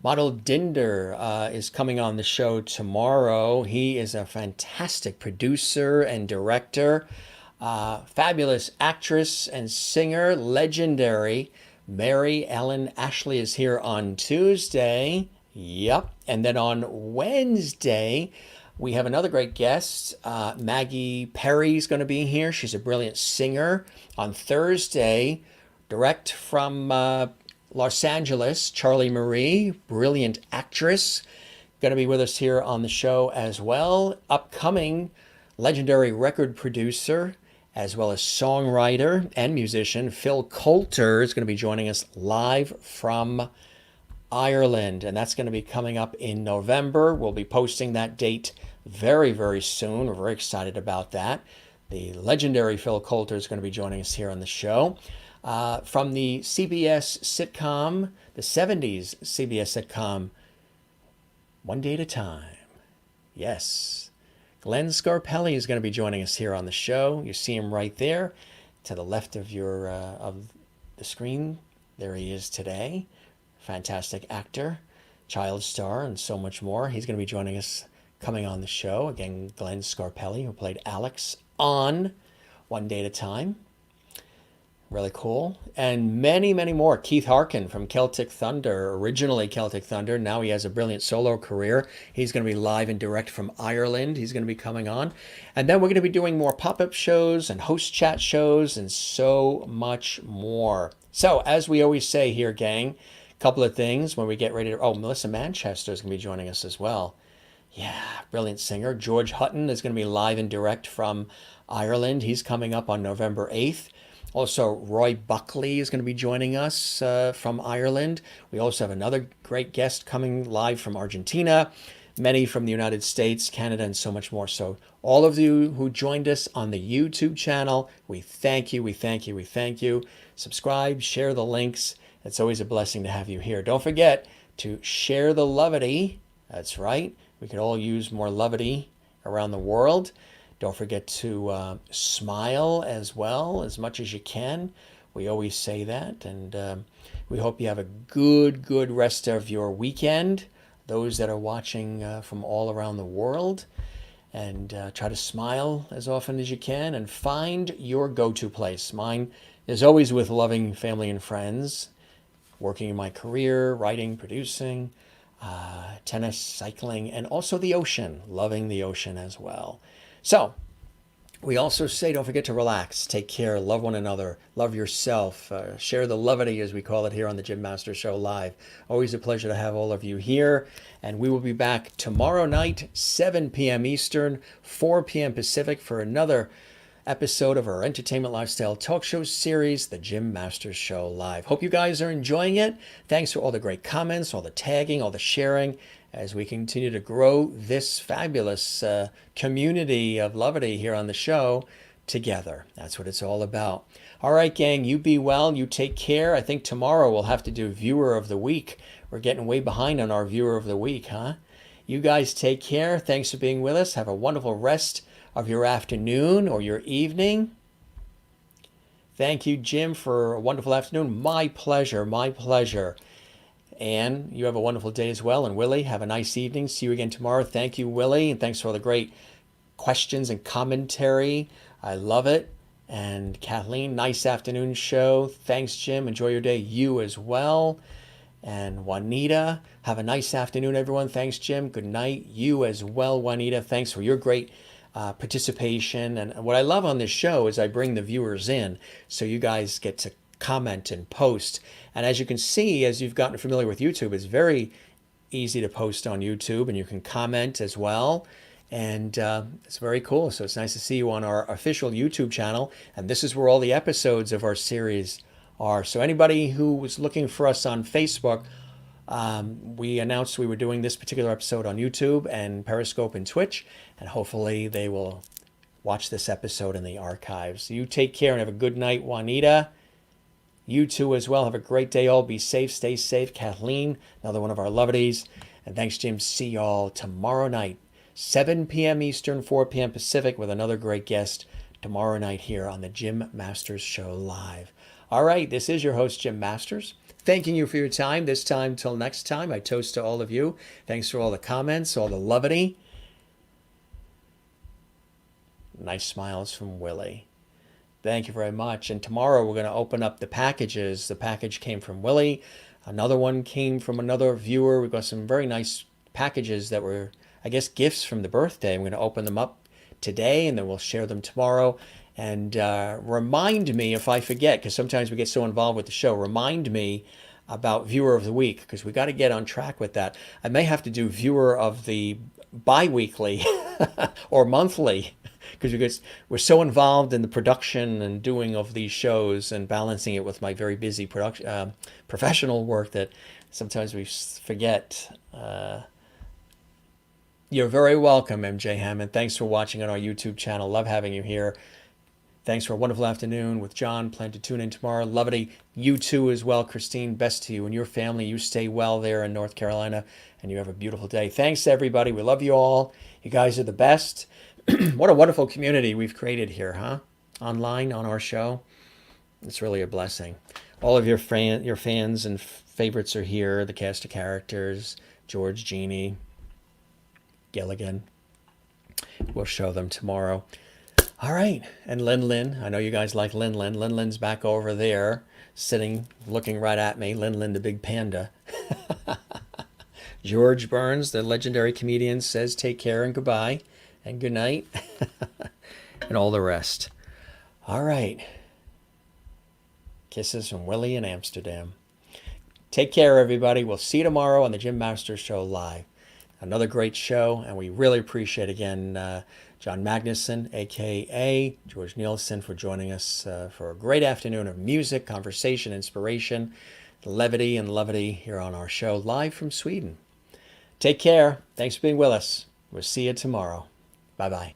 Model Dinder is coming on the show tomorrow. He is a fantastic producer and director, fabulous actress and singer, legendary. Mary Ellen Ashley is here on Tuesday. Yep. And then on Wednesday, we have another great guest. Maggie Perry's going to be here. She's a brilliant singer. On Thursday, direct from Los Angeles, Charlie Marie, brilliant actress, going to be with us here on the show as well. Upcoming legendary record producer, as well as songwriter and musician, Phil Coulter is going to be joining us live from Ireland, and that's going to be coming up in November. We'll be posting that date very, very soon. We're very excited about that. The legendary Phil Coulter is going to be joining us here on the show. From the CBS sitcom, the 70s CBS sitcom, One Day at a Time. Yes. Glenn Scarpelli is going to be joining us here on the show. You see him right there to the left of of the screen. There he is today. Fantastic actor, child star, and so much more. He's going to be joining us coming on the show. Again, Glenn Scarpelli, who played Alex on One Day at a Time. Really cool. And many, many more. Keith Harkin from Celtic Thunder, originally Celtic Thunder. Now he has a brilliant solo career. He's going to be live and direct from Ireland. He's going to be coming on. And then we're going to be doing more pop-up shows and host chat shows and so much more. So, as we always say here, gang, a couple of things when we get ready to... Oh, Melissa Manchester is going to be joining us as well. Yeah, brilliant singer. George Hutton is going to be live and direct from Ireland. He's coming up on November 8th. Also, Roy Buckley is going to be joining us from Ireland. We also have another great guest coming live from Argentina, many from the United States, Canada, and so much more. So all of you who joined us on the YouTube channel, we thank you, we thank you, we thank you. Subscribe, share the links. It's always a blessing to have you here. Don't forget to share the levity. That's right. We could all use more levity around the world. Don't forget to smile as well, as much as you can. We always say that. And we hope you have a good rest of your weekend. Those that are watching from all around the world. And try to smile as often as you can. And find your go-to place. Mine is always with loving family and friends. Working in my career, writing, producing, tennis, cycling, and also the ocean. Loving the ocean as well. So, we also say don't forget to relax, take care, love one another, love yourself, share the levity as we call it here on the Jim Masters Show Live. Always a pleasure to have all of you here. And we will be back tomorrow night, 7 p.m. Eastern, 4 p.m. Pacific for another episode of our entertainment lifestyle talk show series, the Jim Masters Show Live. Hope you guys are enjoying it. Thanks for all the great comments, all the tagging, all the sharing, as we continue to grow this fabulous community of levity here on the show together. That's what it's all about. All right, gang, you be well. You take care. I think tomorrow we'll have to do Viewer of the Week. We're getting way behind on our Viewer of the Week, huh? You guys take care. Thanks for being with us. Have a wonderful rest of your afternoon or your evening. Thank you, Jim, for a wonderful afternoon. My pleasure, my pleasure. Anne, you have a wonderful day as well. And Willie, have a nice evening. See you again tomorrow. Thank you, Willie. And thanks for all the great questions and commentary. I love it. And Kathleen, nice afternoon show. Thanks, Jim. Enjoy your day. You as well. And Juanita, have a nice afternoon, everyone. Thanks, Jim. Good night. You as well, Juanita. Thanks for your great participation. And what I love on this show is I bring the viewers in so you guys get to comment and post. And as you can see, as you've gotten familiar with YouTube, it's very easy to post on YouTube, and you can comment as well. And it's very cool. So it's nice to see you on our official YouTube channel. And this is where all the episodes of our series are. So anybody who was looking for us on Facebook, we announced we were doing this particular episode on YouTube and Periscope and Twitch. And hopefully they will watch this episode in the archives. You take care and have a good night, Juanita. You too as well. Have a great day all. Be safe. Stay safe. Kathleen, another one of our lovelies. And thanks, Jim. See y'all tomorrow night. 7 p.m. Eastern, 4 p.m. Pacific, with another great guest tomorrow night here on the Jim Masters Show Live. All right, this is your host, Jim Masters. Thanking you for your time. This time till next time, I toast to all of you. Thanks for all the comments, all the levity. Nice smiles from Willie. Thank you very much. And tomorrow we're going to open up the packages. The package came from Willie. Another one came from another viewer. We've got some very nice packages that were, I guess, gifts from the birthday. I'm going to open them up today, and then we'll share them tomorrow. And remind me if I forget, because sometimes we get so involved with the show, remind me about Viewer of the Week, because we got to get on track with that. I may have to do Viewer of the bi-weekly or monthly, because we're so involved in the production and doing of these shows and balancing it with my very busy production, professional work, that sometimes we forget. You're very welcome, MJ Hammond. Thanks for watching on our YouTube channel. Love having you here. Thanks for a wonderful afternoon with John. Plan to tune in tomorrow. Lovely. You too as well, Christine. Best to you and your family. You stay well there in North Carolina, and you have a beautiful day. Thanks, everybody. We love you all. You guys are the best. What a wonderful community we've created here, huh? Online on our show. It's really a blessing. All of your fans and favorites are here. The cast of characters, George, Jeannie, Gilligan. We'll show them tomorrow. All right. And Lin. I know you guys like Lin. Lin's back over there, sitting, looking right at me. Lin, the big panda. George Burns, the legendary comedian, says take care and goodbye and good night. And all the rest. All right. Kisses from Willie in Amsterdam. Take care, everybody. We'll see you tomorrow on the Jim Masters Show Live. Another great show, and we really appreciate, again, John Magnusson, a.k.a. George Nielsen, for joining us for a great afternoon of music, conversation, inspiration, levity, and levity here on our show, live from Sweden. Take care. Thanks for being with us. We'll see you tomorrow. Bye-bye.